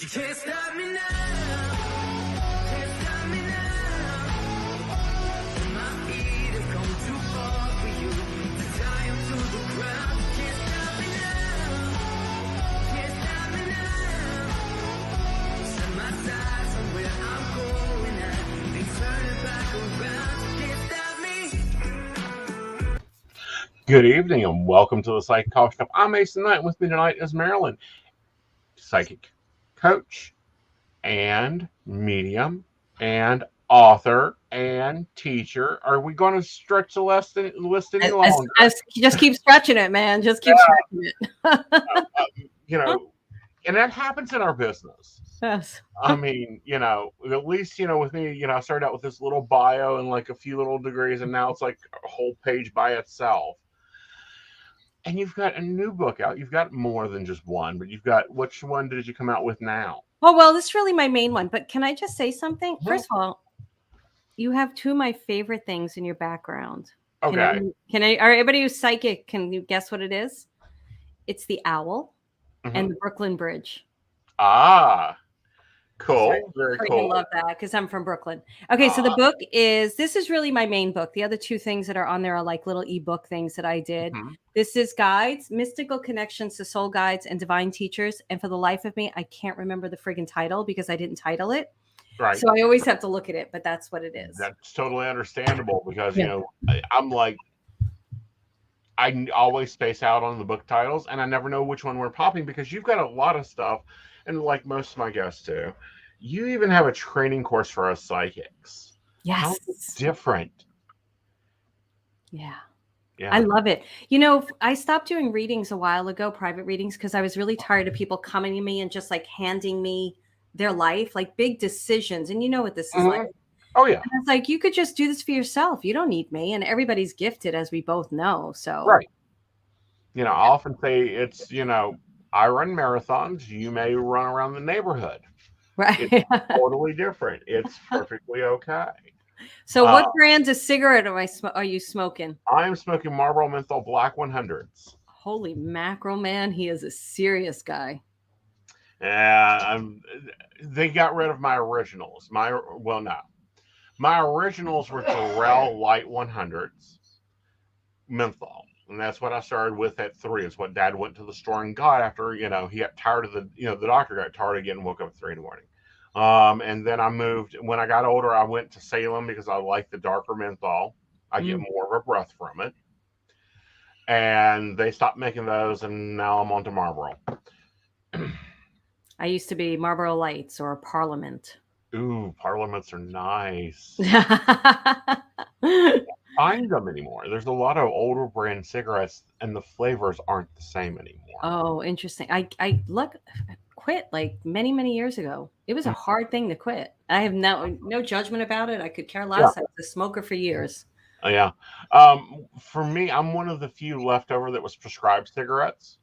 You can't stop me now. Can't stop me now. My feet have come too far for you to tie them to the ground. You can't stop me now. Can't stop me now. Set my sights on where I'm going at. They turn it back around. You can't stop me. Good evening and welcome to the Psychic Coffee Shop. I'm Aeson Knight. With me tonight is Marilyn, psychic coach and medium and author and teacher. Are we going to stretch the list any longer? Just keep stretching it, man. Just keep stretching it. And that happens in our business. Yes. I mean, at least, with me, I started out with this little bio and like a few little degrees, and now it's like a whole page by itself. And you've got a new book out. You've got more than just one, but which one did you come out with now? Oh, well, this is really my main one. But can I just say something? Yeah. First of all, you have two of my favorite things in your background. Okay. Are everybody who's psychic, can you guess what it is? It's the owl and the Brooklyn Bridge. Ah, cool. Very cool. I love that because I'm from Brooklyn. Okay, so the book this is really my main book. The other two things that are on there are like little ebook things that I did. This is guides, mystical connections to soul guides and divine teachers. And for the life of me, I can't remember the friggin' title because I didn't title it. Right. So I always have to look at it, but that's what it is. That's totally understandable because, I'm like, I always space out on the book titles and I never know which one we're popping because you've got a lot of stuff. And like most of my guests do, you even have a training course for us psychics. Yes. How different. Yeah. Yeah. I love it. I stopped doing readings a while ago, private readings, because I was really tired of people coming to me and just like handing me their life, like big decisions. And you know what this is like. Oh, yeah. And it's like, you could just do this for yourself. You don't need me. And everybody's gifted, as we both know. So, right. I often say it's, I run marathons. You may run around the neighborhood. Right. It's totally different. It's perfectly okay. So what brand of cigarette are you smoking? I am smoking Marlboro Menthol Black 100s. Holy mackerel, man. He is a serious guy. Yeah, they got rid of my originals. My originals were Durrell Light 100s menthol. And that's what I started with at 3. It's what Dad went to the store and got after, he got tired of the doctor got tired again and woke up at 3 in the morning. And then I moved. When I got older, I went to Salem because I like the darker menthol. I get more of a breath from it. And they stopped making those, and now I'm on to Marlboro. I used to be Marlboro Lights or Parliament. Ooh, Parliaments are nice. Find them anymore. There's a lot of older brand cigarettes, and the flavors aren't the same anymore. Oh, interesting. I quit like many years ago. It was a hard thing to quit. I have no judgment about it. I could care less. I was a smoker for years. Yeah. For me, I'm one of the few leftover that was prescribed cigarettes.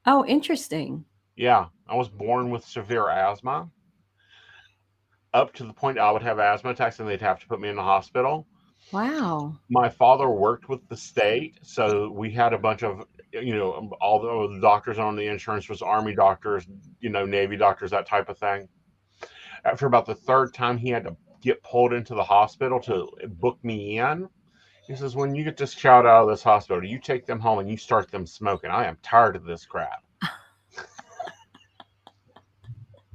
Oh, interesting. Yeah, I was born with severe asthma. Up to the point I would have asthma attacks and they'd have to put me in the hospital. Wow. My father worked with the state, so we had a bunch of, all the doctors on the insurance was Army doctors, Navy doctors, that type of thing. After about the third time he had to get pulled into the hospital to book me in, he says, when you get discharged out of this hospital, you take them home and you start them smoking. I am tired of this crap.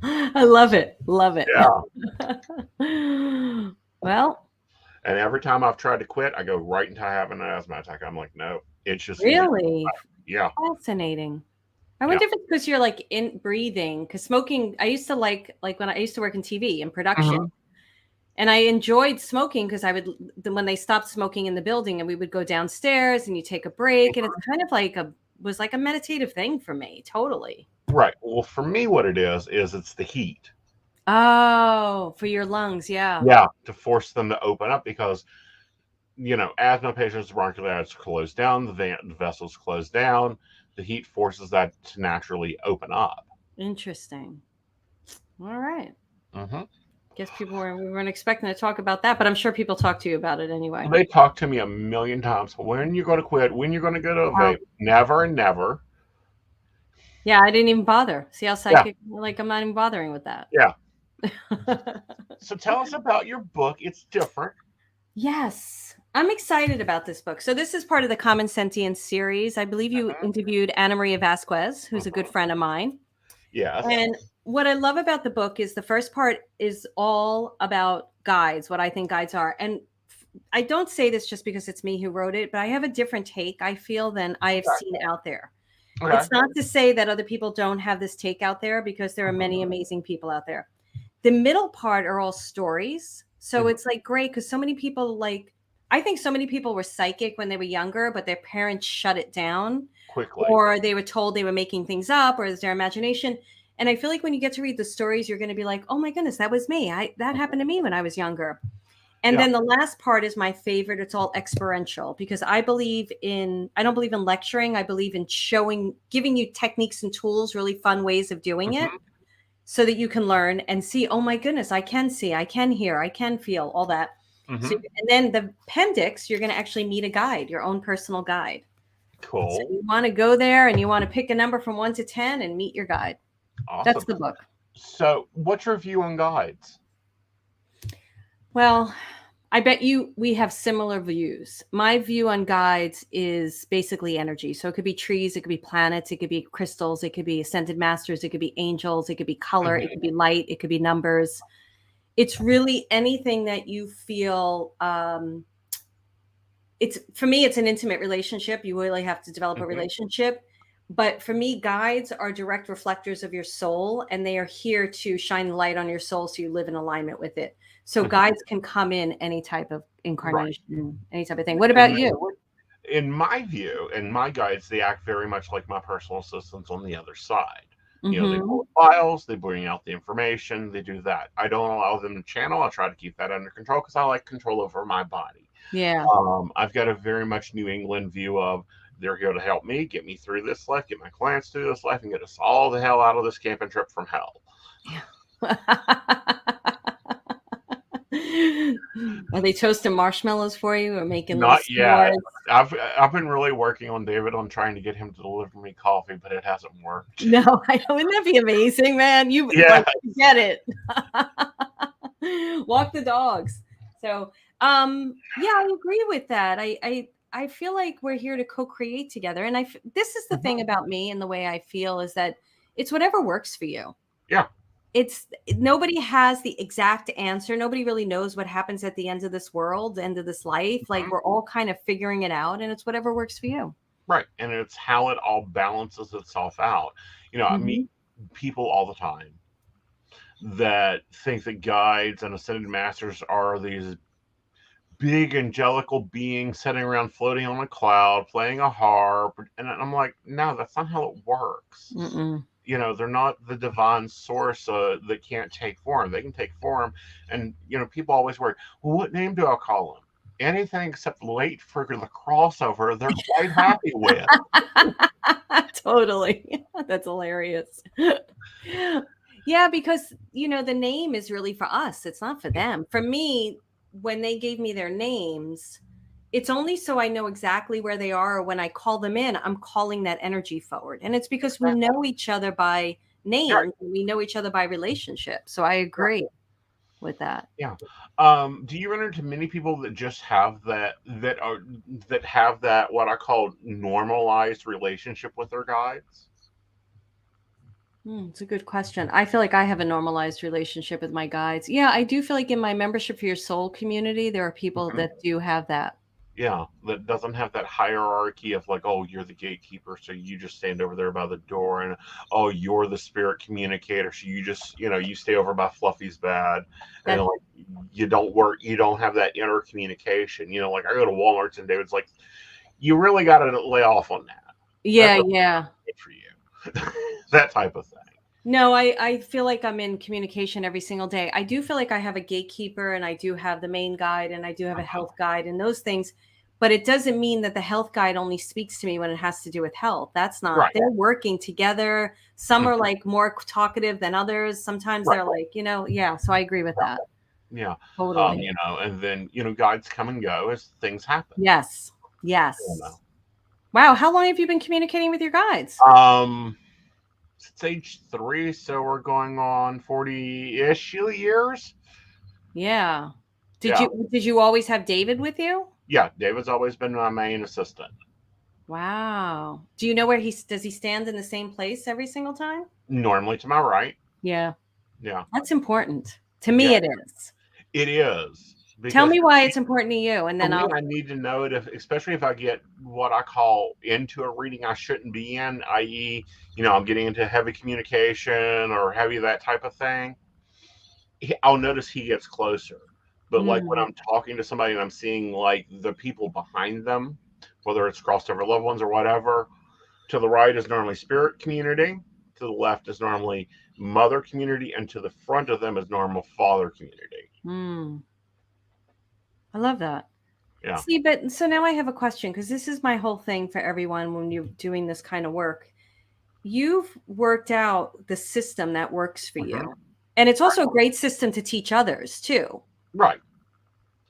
I love it. Love it. Yeah. Well. And every time I've tried to quit, I go right into having an asthma attack. I'm like, no, it's just really, yeah, fascinating. I wonder if it's because you're like in breathing. Because smoking, I used to like when I used to work in TV in production, and I enjoyed smoking because when they stopped smoking in the building, and we would go downstairs and you take a break, and it's kind of like was like a meditative thing for me. Totally. Right. Well, for me, what it is it's the heat. Oh, for your lungs, yeah. Yeah, to force them to open up because, asthma patients, bronchiolitis close down, the vessels close down. The heat forces that to naturally open up. Interesting. All right. Mm-hmm. Guess we weren't expecting to talk about that, but I'm sure people talk to you about it anyway. They talk to me a million times. When you're going to quit? When you're going to go to a vape? Never and never. Yeah, I didn't even bother. See how Yeah, psychic? Like, I'm not even bothering with that. yeah. So tell us about your book. It's different. Yes, I'm excited about this book. So this is part of the Common Sentience series. I believe you Mhm, interviewed Anna Maria Vasquez, who's a good mhm. friend of mine. Yes. And what I love about the book is the first part is all about guides, what I think guides are. And I don't say this just because it's me who wrote it, but I have a different take, I feel, than I have Okay. seen out there. Okay. It's not to say that other people don't have this take out there, because there are Mhm, many amazing people out there. The middle part are all stories. So mhm. it's like great because so many people, like, I think so many people were psychic when they were younger, but their parents shut it down, Quickly. or they were told they were making things up, or it's their imagination. And I feel like when you get to read the stories, you're going to be like, oh my goodness, that was me. That Mhm. happened to me when I was younger. And Yeah. then the last part is my favorite. It's all experiential, because I don't believe in lecturing. I believe in giving you techniques and tools, really fun ways of doing it, Mhm, so that you can learn and see, oh my goodness, I can see, I can hear, I can feel, all that. So, mhm. and then the appendix, you're going to actually meet a guide, your own personal guide. So Cool. you want to go there and you want to pick a number from 1 to 10 and meet your guide. That's Awesome. the book. So, what's your view on guides? Well, I bet we have similar views. My view on guides is basically energy. So it could be trees, it could be planets, it could be crystals, it could be ascended masters, it could be angels, it could be color, it Mhm. could be light, it could be numbers. It's really anything that you feel. It's, for me, it's an intimate relationship. You really have to develop a Mhm. relationship. But for me, guides are direct reflectors of your soul, and they are here to shine the light on your soul so you live in alignment with it. So Mhm. guides can come in any type of Right. incarnation, any type of thing. What about And you? What- in my view, and my guides, they act very much like my personal assistants on the other side. They Mhm. pull files, they bring out the information, they do that. I don't allow them to channel. I try to keep that under control because I like control over my body. Yeah. I've got a very much New England view of they're here to help me, get me through this life, get my clients through this life, and get us all the hell out of this camping trip from hell. Yeah. Are they toasting marshmallows for you or making little Not yet. s'mores? I've been really working on David on trying to get him to deliver me coffee, but it hasn't worked. No, wouldn't that be amazing, man? You Yeah. like get it. Walk the dogs. So, yeah, I agree with that. I feel like we're here to co-create together, and this is the Mhm. thing about me and the way I feel is that it's whatever works for you. Yeah. It's Nobody has the exact answer. Nobody really knows what happens at the end of this world, the end of this life. Like, Mhm. we're all kind of figuring it out, and it's whatever works for you. Right. And it's how it all balances itself out. I meet Hmm. people all the time that think that guides and ascended masters are these big angelical beings sitting around floating on a cloud, playing a harp. And I'm like, no, that's not how it works. Mm-mm. They're not the divine source that can't take form. They can take form. And, people always worry, well, what name do I call them? Anything except late for the crossover, they're quite happy with. Totally. That's hilarious. Yeah, because the name is really for us. It's not for them. For me, when they gave me their names, it's only so I know exactly where they are, or when I call them in, I'm calling that energy forward. And it's because we Exactly. know each other by Right. name, and we know each other by relationship. So I Right. agree with that. Yeah. Do you run into many people that just have that have that what I call normalized relationship with their guides? It's a good question. I feel like I have a normalized relationship with my guides. Yeah, I do feel like in my membership for your soul community, there are people Mhm. that do have that. Yeah, that doesn't have that hierarchy of like, oh, you're the gatekeeper, so you just stand over there by the door, and oh, you're the spirit communicator, so you just, you stay over by Fluffy's bed, and That like you don't have that inner communication. Like I go to Walmart's and David's like, you really got to lay off on that. That's Yeah, not yeah. good for you. That type of thing. No, I feel like I'm in communication every single day. I do feel like I have a gatekeeper, and I do have the main guide, and I do have a health guide and those things. But it doesn't mean that the health guide only speaks to me when it has to do with health. That's not, Right. they're working together. Some are Mhm. like more talkative than others. Sometimes Right. they're like, yeah. So I agree with that. Yeah. Totally. And then guides come and go as things happen. Yes. You know. Yes. Wow. How long have you been communicating with your guides? Um, since age 3, so we're going on 40-ish years. Yeah. Yeah. Did you always have David with you? Yeah, David's always been my main assistant. Wow. Do you know where does he stand in the same place every single time? Normally to my right. Yeah. Yeah. That's important. To me, Yeah. it is. It is. Tell Because me why it's important to you, and for then me, I'll. I need to know it, especially if I get what I call into a reading I shouldn't be in, i.e., I'm getting into heavy communication or heavy that type of thing. I'll notice he gets closer. But like when Mm, I'm talking to somebody and I'm seeing like the people behind them, whether it's crossed over loved ones or whatever, to the right is normally spirit community, to the left is normally mother community, and to the front of them is normal father community. mm. I love that. Yeah. See, but so now I have a question because this is my whole thing for everyone when you're doing this kind of work. You've worked out the system that works for Hmm. you. And it's also a great system to teach others too. Right.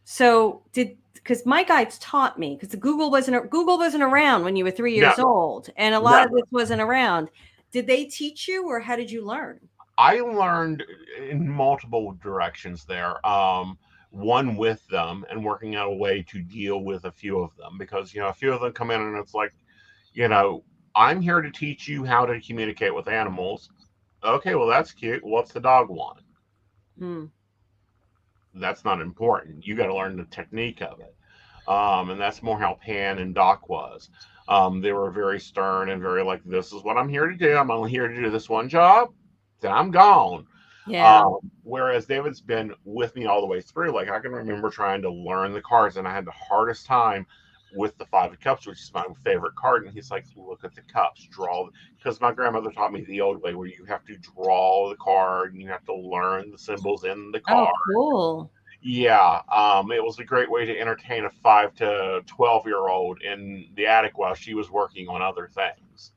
So because my guides taught me because Google wasn't around when you were 3 years No, old, and a lot of never. this wasn't around. Did they teach you, or how did you learn? I learned in multiple directions there. One with them and working out a way to deal with a few of them because a few of them come in and it's like, you know, I'm here to teach you how to communicate with animals. Okay, well that's cute. What's the dog want? Hmm. That's not important. You got to learn the technique of it. And that's more how Pan and Doc was. They were very stern and very like, this is what I'm here to do. I'm only here to do this one job. Then I'm gone. Yeah. Whereas David's been with me all the way through. Like I can remember trying to learn the cards, and I had the hardest time with the Five of Cups, which is my favorite card. And he's like, "Look at the cups, draw." Because my grandmother taught me the old way, where you have to draw the card and you have to learn the symbols in the Oh, card. cool. Yeah, it was a great way to entertain a 5 to 12-year-old in the attic while she was working on other things.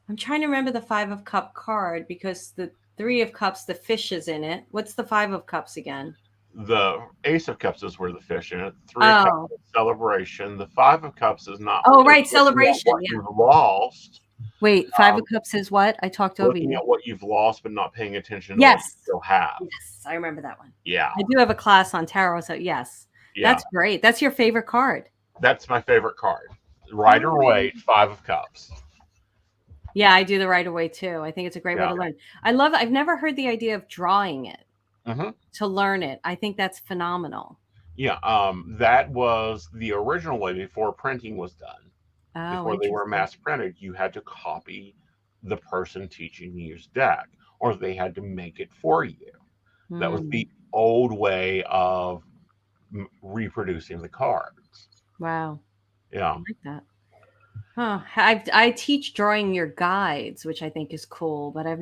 I'm trying to remember the Five of Cup card because the Three of Cups, the fish is in it. What's the Five of Cups again? The Ace of Cups is where the fish in it. Three of Cups Oh. is celebration. The Five of Cups is not. Oh, right, It's looking at celebration. what Yeah. you've lost. Wait, Five of Cups is what? I talked over Looking you. at what you've lost, but not paying attention to what you Yes. still have. Yes, I remember that one. Yeah, I do have a class on tarot, so yes. yeah. That's great. That's your favorite card. That's my favorite card. Rider Waite, Five of Cups. Yeah, I do the right away too. I think it's a great way Yeah. to learn. I love it. I've never heard the idea of drawing it Mm-hmm. to learn it. I think that's phenomenal. Yeah, that was the original way before printing was done. Oh, Before they were interesting. mass printed, you had to copy the person teaching you deck, or they had to make it for you. That was Hmm. the old way of reproducing the cards. Wow. Yeah. I like that. Huh. I teach drawing your guides, which I think is cool, but I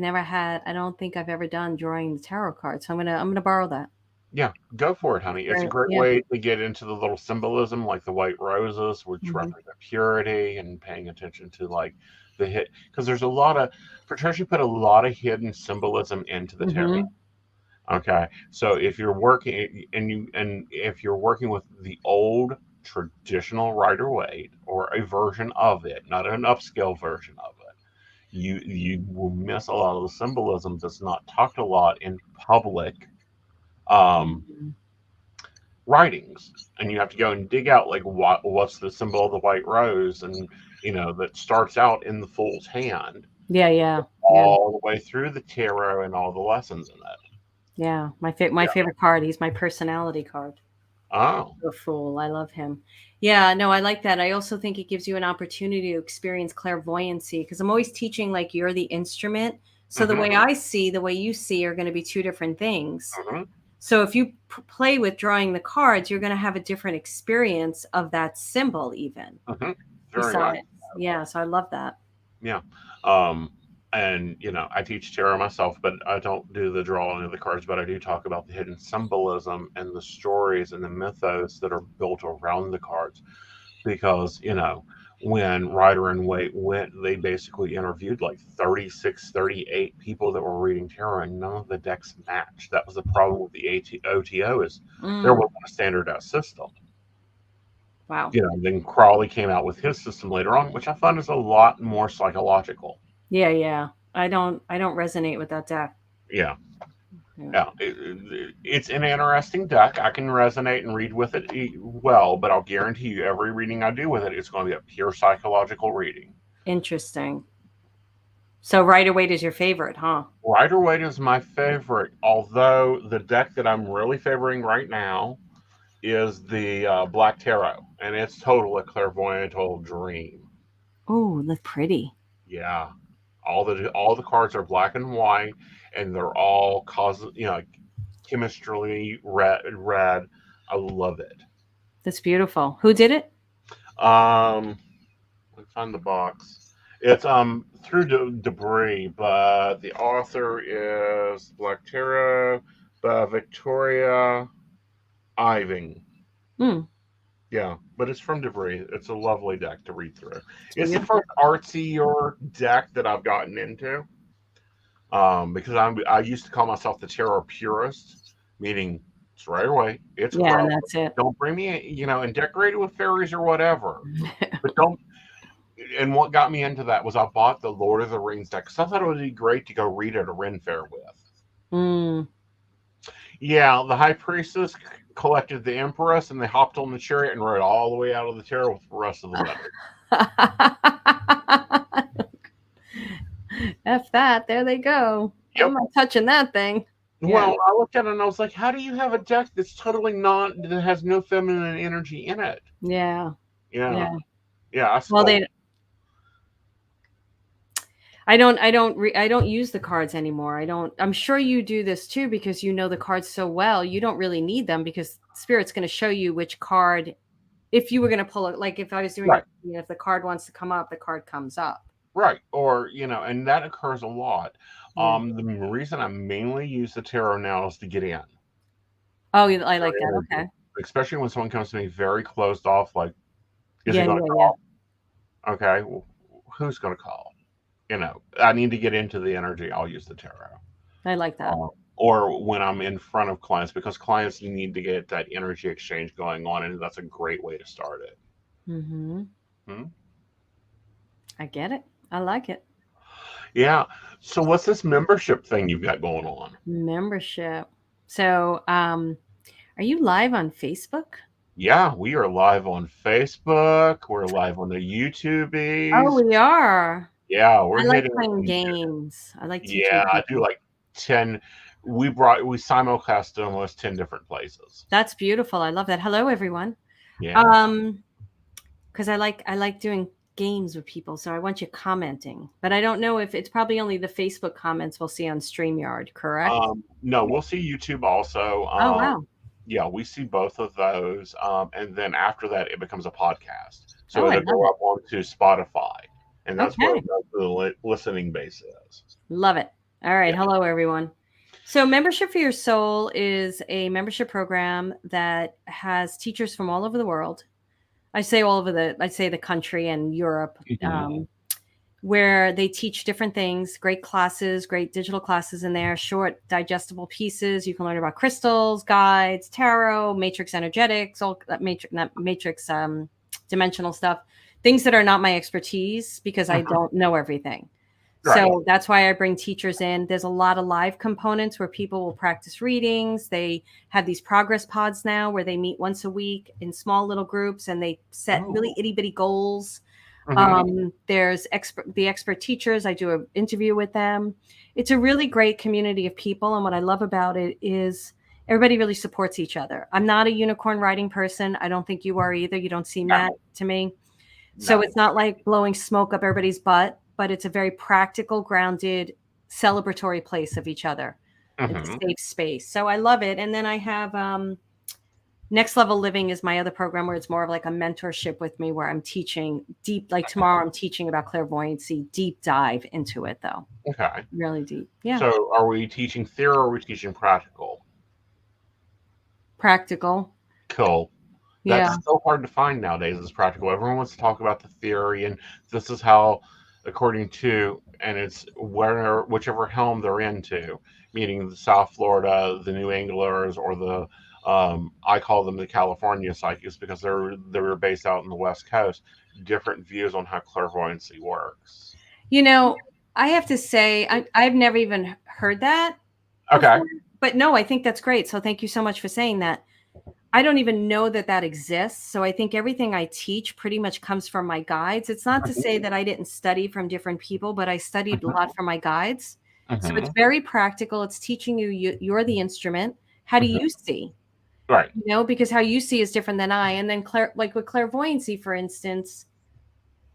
don't think I've ever done drawing the tarot cards. So I'm gonna borrow that. Yeah, go for it, honey. It's a Right. great Yeah. way to get into the little symbolism, like the white roses, which Mhm. represent purity, and paying attention to like the hit. Because there's a lot of Patricia put a lot of hidden symbolism into the tarot. Mhm. Okay, so if you're working and if you're working with the old traditional Rider Waite or a version of it, not an upscale version of it, you will miss a lot of the symbolism that's not talked a lot in public Mhm. writings, and you have to go and dig out like what's the symbol of the white rose, and that starts out in the fool's hand Yeah, yeah. Yeah. all the way through the tarot and all the lessons in it. Yeah. My Yeah. favorite card. He's my personality card. Oh. The Fool. I love him. Yeah, no, I like that. I also think it gives you an opportunity to experience clairvoyancy because I'm always teaching like you're the instrument. So the Hmm. way I see, the way you see are going to be two different things. Hmm. So if you play with drawing the cards, you're going to have a different experience of that symbol, even Hmm. Very besides. much. Yeah, so I love that. Yeah. And I teach tarot myself, but I don't do the drawing of the cards, but I do talk about the hidden symbolism and the stories and the mythos that are built around the cards. Because, when Rider and Waite went, they basically interviewed like 36, 38 people that were reading tarot, and none of the decks matched. That was the problem with the OTO is there Mm, wasn't a standardized system. wow. Then Crawley came out with his system later on, which I find is a lot more psychological. Yeah, yeah. I don't resonate with that deck. Yeah. Yeah. Yeah, it's an interesting deck. I can resonate and read with it well, but I'll guarantee you every reading I do with it, it's going to be a pure psychological reading. Interesting. So Rider-Waite is your favorite, huh? Rider-Waite is my favorite, although the deck that I'm really favoring right now is the Black Tarot, and it's totally a clairvoyantal dream. Oh, look pretty. Yeah, all the cards are black and white, and they're all chemistry red. I love it. That's beautiful. Who did it? Let me find the box. It's through debris, but the author is Black Tarot by Victoria Iving. Hmm. Yeah, but it's from debris. It's a lovely deck to read through. It's the first artsier deck that I've gotten into. Because I used to call myself the tarot purist, meaning it's Rider-Waite, it's Yeah, gross. that's it. Don't bring me, and decorate it with fairies or whatever. But don't. And what got me into that was I bought the Lord of the Rings deck because I thought it would be great to go read at a Ren Fair with. Mm. Yeah, the High Priestess collected the Empress, and they hopped on the chariot and rode all the way out of the tarot with the rest of the letters. F that. There they go. Yep. I'm not touching that thing. Well, I looked at it and I was like, how do you have a deck that's totally that has no feminine energy in it? Yeah. Yeah. Well, I don't use the cards anymore. I'm sure you do this too because you know the cards so well. You don't really need them because Spirit's going to show you which card. If you were going to pull it, like if I was doing right. it, if the card wants to come up, the card comes up. Right. Or, and that occurs a lot. Yeah. The reason I mainly use the tarot now is to get in. Oh, I like that. Okay. Especially when someone comes to me very closed off, like, is he Yeah, going to call? Okay. Well, who's going to call? I need to get into the energy. I'll use the tarot. I like that. Or when I'm in front of clients, because clients need to get that energy exchange going on, and that's a great way to start it. Mm-hmm. I get it. I like it. Yeah. So what's this membership thing you've got going on? Membership. So, are you live on Facebook? Yeah, we are live on Facebook. We're live on the YouTubies. Oh, we are. Yeah, I like playing games. I like teaching. Yeah, I do like 10. We simulcast to almost 10 different places. That's beautiful. I love that. Hello, everyone. Yeah. Because I like doing games with people, so I want you commenting. But I don't know if it's probably only the Facebook comments we'll see on StreamYard, correct? No, we'll see YouTube also. Oh, wow. Yeah, we see both of those. And then after that, it becomes a podcast. So it'll go up onto Spotify. And that's where the listening base is. Love it. All right. Yeah. Hello, everyone. So Membership for Your Soul is a membership program that has teachers from all over the world. I'd say the country and Europe, where they teach different things, great classes, great digital classes in there, short digestible pieces. You can learn about crystals, guides, tarot, matrix energetics, all that matrix dimensional stuff, things that are not my expertise because I don't know everything. Right. So that's why I bring teachers in. There's a lot of live components where people will practice readings. They have these progress pods now where they meet once a week in small little groups and they set really itty bitty goals. There's the expert teachers. I do an interview with them. It's a really great community of people. And what I love about it is everybody really supports each other. I'm not a unicorn writing person. I don't think you are either. You don't seem that to me. So it's not like blowing smoke up everybody's butt, but it's a very practical, grounded, celebratory place of each other. It's a safe space. So I love it. And then I have Next Level Living is my other program where it's more of like a mentorship with me where I'm teaching deep, like tomorrow I'm teaching about clairvoyancy, deep dive into it though. Okay. Really deep. Yeah. So are we teaching theory or are we teaching practical? Practical. Cool. That's so hard to find nowadays is practical. Everyone wants to talk about the theory and this is how, according to, and it's whichever helm they're into, meaning the South Florida, the New Englanders, or the I call them the California psychics because they're based out in the West Coast. Different views on how clairvoyancy works. You know, I have to say, I've never even heard that Okay. before. But no, I think that's great. So thank you so much for saying that. I don't even know that that exists. So I think everything I teach pretty much comes from my guides. It's not to say that I didn't study from different people, but I studied a lot from my guides. So it's very practical. It's teaching you're the instrument. How do you see? Right. You know, because how you see is different than I. And then like with clairvoyancy, for instance,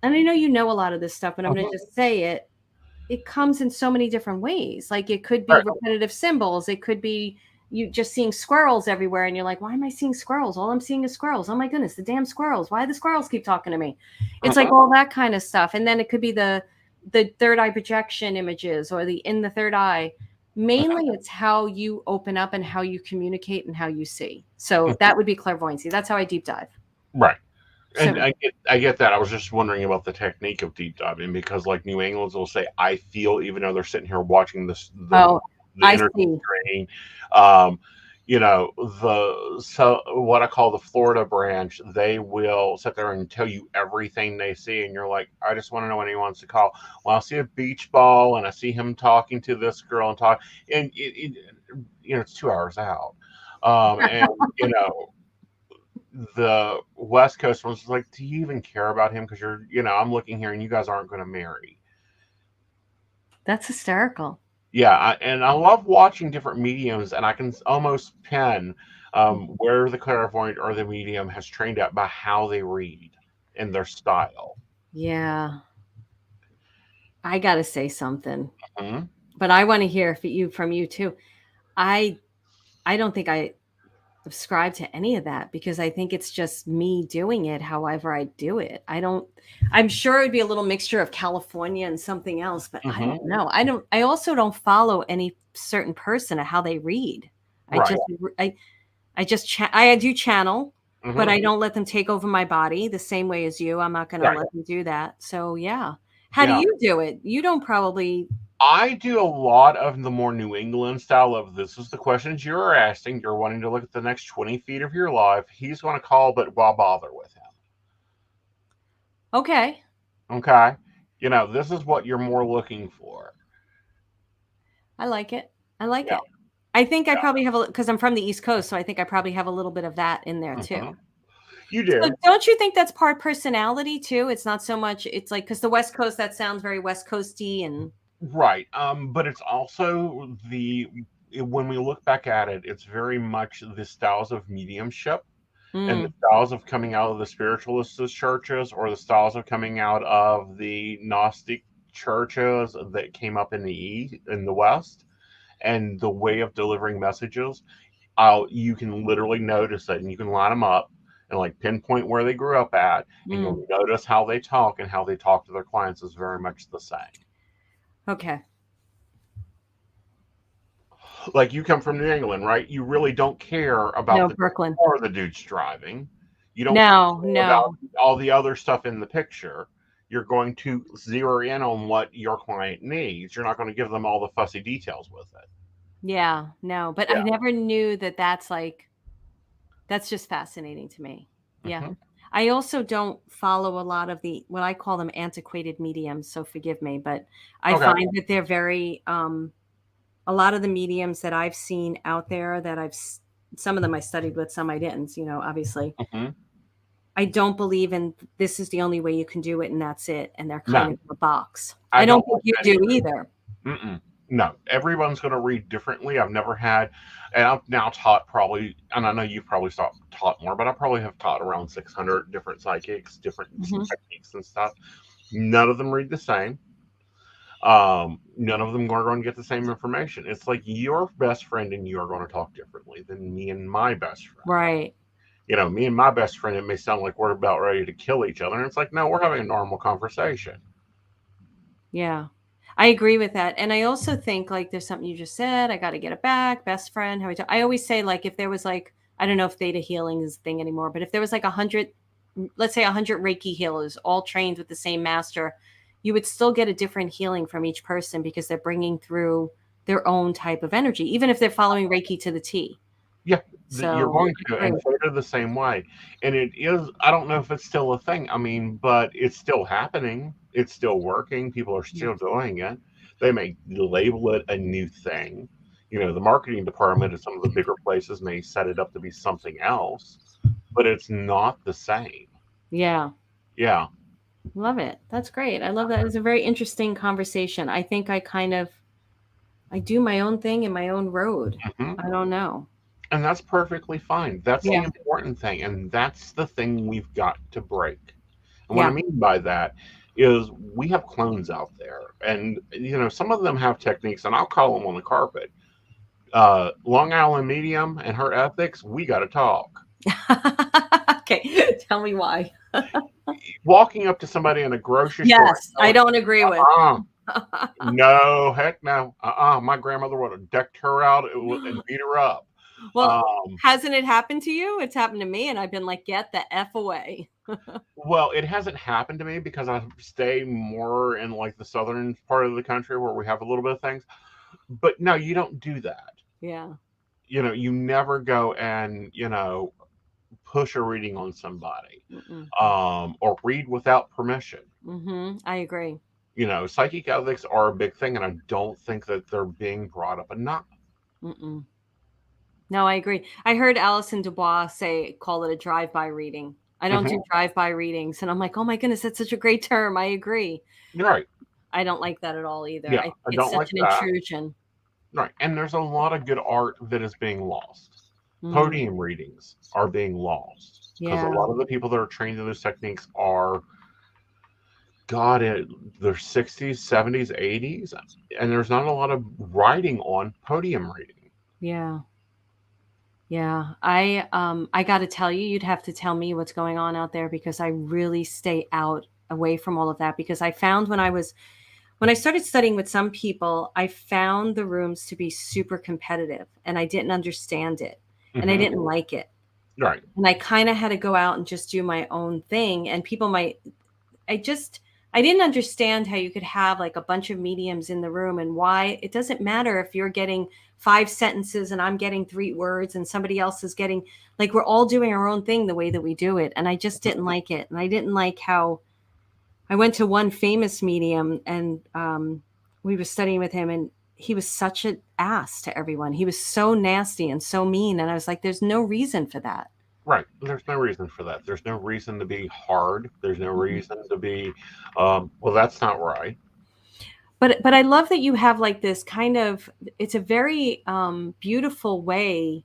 and I know you know a lot of this stuff, but I'm going to just say it. It comes in so many different ways. Like it could be Right. repetitive symbols. It could be you just seeing squirrels everywhere and you're like, why am I seeing squirrels? All I'm seeing is squirrels. Oh my goodness, the damn squirrels. Why do the squirrels keep talking to me? It's like all that kind of stuff. And then it could be the third eye projection images or the in the third eye. Mainly it's how you open up and how you communicate and how you see. So that would be clairvoyancy. That's how I deep dive. Right. So And I get that. I was just wondering about the technique of deep diving because, like, New England's will say, "I feel," even though they're sitting here watching the I energy see. train. Um, so what I call the Florida branch, they will sit there and tell you everything they see, and you're like, I just want to know when he wants to call. Well, I see a beach ball, and I see him talking to this girl and talk, and it's 2 hours out, and you know the West Coast was like, do you even care about him? Because I'm looking here and you guys aren't going to marry. That's hysterical. Yeah, and I love watching different mediums, and I can almost pin where the clairvoyant or the medium has trained at by how they read and their style. Yeah. I got to say something, Hmm. but I want to hear from you too. I I don't think I subscribe to any of that because I think it's just me doing it however I do it. I'm sure it'd be a little mixture of California and something else, but I Hmm. don't know. I also don't follow any certain person or how they read. I Right. just I do channel, but Hmm. I don't let them take over my body the same way as you. I'm not going to Right. let them do that. So yeah. How do Yeah. you do it? You don't probably. I do a lot of the more New England style of this is the questions you're asking. You're wanting to look at the next 20 feet of your life. He's going to call, but why bother with him? Okay. Okay. This is what you're more looking for. I like it. I like Yeah. it. I think I Yeah. probably have because I'm from the East Coast, so I think I probably have a little bit of that in there Hmm. too. You So do. don't you think that's part personality too? It's not so much. It's like because the West Coast that sounds very West Coasty and Right. But it's also when we look back at it, it's very much the styles of mediumship and the mm, styles of coming out of the spiritualist churches or the styles of coming out of the Gnostic churches that came up in the West and the way of delivering messages. You can literally notice it and you can line them up and like pinpoint where they grew up at, and you'll mm. notice how they talk and how they talk to their clients is very much the same. Okay. Like, you come from New England, right? You really don't care about No, the Brooklyn. car the dude's driving. You don't No, care about no. all the other stuff in the picture. You're going to zero in on what your client needs. You're not going to give them all the fussy details with it. Yeah, no. But I Yeah. never knew that that's just fascinating to me. Yeah. Hmm. I also don't follow a lot of the what I call them antiquated mediums, so forgive me, but I Okay. find that they're very a lot of the mediums that I've seen out there that some of them I studied with, some I didn't, obviously. Hmm. I don't believe in this is the only way you can do it and that's it. And they're kind No, of a box. I I don't don't think like you that do either. either. Mm-mm. No, everyone's going to read differently. I've never had, and I've now taught probably, and I know you've probably taught more, but I probably have taught around 600 different psychics, different Hmm. techniques and stuff. None of them read the same. None of them are going to get the same information. It's like your best friend and you are going to talk differently than me and my best friend. Right. Me and my best friend, it may sound like we're about ready to kill each other. And it's like, no, we're having a normal conversation. Yeah. I agree with that. And I also think like there's something you just said, I got to get it back, best friend, how we talk. I always say like if there was like I don't know if theta healing is a thing anymore, but if there was like 100 let's say 100 Reiki healers all trained with the same master, you would still get a different healing from each person because they're bringing through their own type of energy, even if they're following Reiki to the T. Yeah, you're So going I to, agree and with they're the same way. And it is, I don't know if it's still a thing. I mean, but it's still happening. It's still working. People are you. still doing it. They may label it a new thing. The marketing department at some of the bigger places may set it up to be something else, but it's not the same. Yeah. Yeah. Love it. That's great. I love that. It was a very interesting conversation. I think I do my own thing in my own road. hmm I don't know. And that's perfectly fine. That's the Yeah. important thing. And that's the thing we've got to break. And what I Yeah. mean by that is we have clones out there. And, some of them have techniques, and I'll call them on the carpet. Long Island Medium and her ethics, we got to talk. Okay. Tell me why. Walking up to somebody in a grocery store. Yes, I don't agree with. No, heck no. My grandmother would have decked her out and beat her up. Well, hasn't it happened to you? It's happened to me, and I've been like, get the F away. Well, it hasn't happened to me because I stay more in like the southern part of the country where we have a little bit of things. But no, you don't do that. Yeah. You never go and, push a reading on somebody, or read without permission. I agree. Psychic ethics are a big thing, and I don't think that they're being brought up enough. No, I agree. I heard Alison Dubois call it a drive-by reading. I don't do drive-by readings. And I'm like, oh my goodness, that's such a great term. I agree. Right. I don't like that at all either. Yeah, I don't like an intrusion. Right. And there's a lot of good art that is being lost. Podium readings are being lost. Because a lot of the people that are trained in those techniques are, God, in their 60s, 70s, 80s. And there's not a lot of writing on podium reading. Yeah. Yeah. I got to tell you, you'd have to tell me what's going on out there, because I really stay away from all of that, because I found when I started studying with some people, I found the rooms to be super competitive, and I didn't understand it, and I didn't like it. Right. And I kind of had to go out and just do my own thing. And people I didn't understand how you could have like a bunch of mediums in the room, and why it doesn't matter if you're getting 5 sentences and I'm getting 3 words and somebody else is getting, like, we're all doing our own thing the way that we do it. And I just didn't like it. And I didn't like how I went to one famous medium, and we were studying with him, and he was such an ass to everyone. He was so nasty and so mean. And I was like, there's no reason for that. Right. There's no reason for that. There's no reason to be hard. There's no reason to be, well, that's not right. But I love that you have like this kind of, it's a very beautiful way,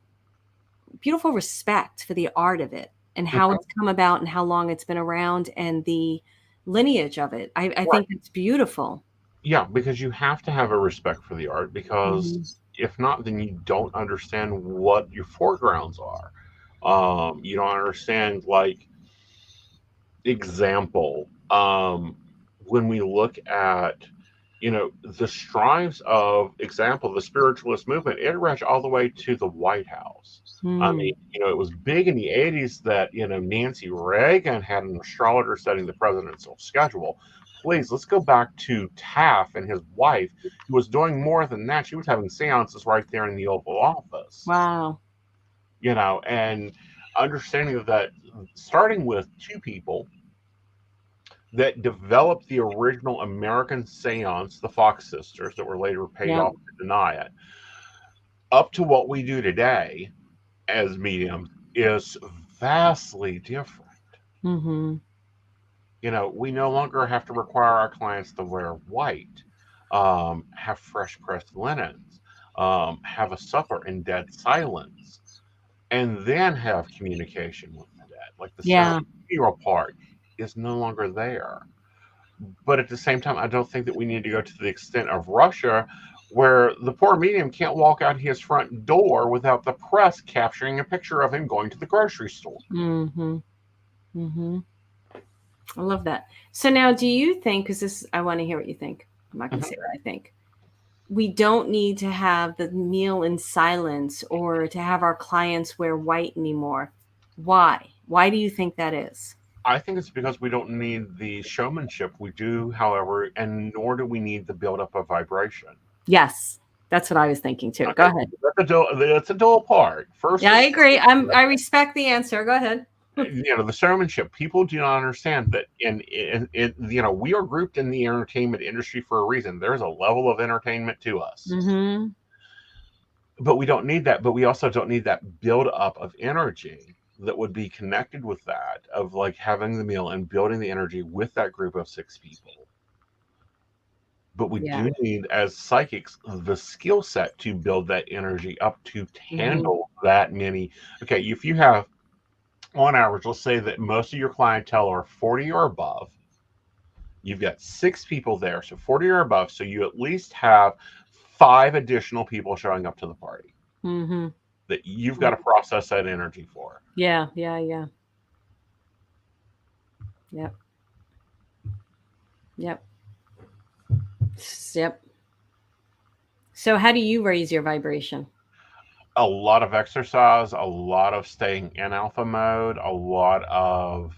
beautiful respect for the art of it, and how it's come about, and how long it's been around, and the lineage of it. I think it's beautiful. Yeah, because you have to have a respect for the art, because if not, then you don't understand what your foregrounds are. You don't understand, like, example, when we look at, the strives of, example, the spiritualist movement, it reached all the way to the White House. I mean, it was big in the 80s that, Nancy Reagan had an astrologer setting the presidential schedule. Please, let's go back to Taft and his wife, who was doing more than that. She was having seances right there in the Oval Office. Wow. And understanding that, starting with 2 people that developed the original American seance, the Fox sisters, that were later paid off to deny it, up to what we do today as mediums, is vastly different. We no longer have to require our clients to wear white, have fresh pressed linens, have a supper in dead silence, and then have communication with the dead. Like, the ceremonial part is no longer there. But at the same time, I don't think that we need to go to the extent of Russia, where the poor medium can't walk out his front door without the press capturing a picture of him going to the grocery store. I love that. So now, do you think, because I want to hear what you think. I'm not going to say what I think. We don't need to have the kneel in silence, or to have our clients wear white anymore. Why? Why do you think that is? I think it's because we don't need the showmanship. We do, however, and nor do we need the buildup of vibration. Yes, that's what I was thinking too. Go ahead. That's a dual part. First, I agree. I respect the answer. Go ahead. The showmanship. People do not understand that we are grouped in the entertainment industry for a reason. There's a level of entertainment to us. Mm-hmm. But we don't need that. But we also don't need that build up of energy that would be connected with that, of like having the meal and building the energy with that group of 6 people. But we Yeah. do need, as psychics, the skill set to build that energy up to handle that many. Okay, if you have, on average, let's say that most of your clientele are 40 or above, you've got 6 people there, so 40 or above, so you at least have 5 additional people showing up to the party Mm-hmm. that you've got to process that energy for. Yeah. Yep. So how do you raise your vibration? A lot of exercise, a lot of staying in alpha mode, a lot of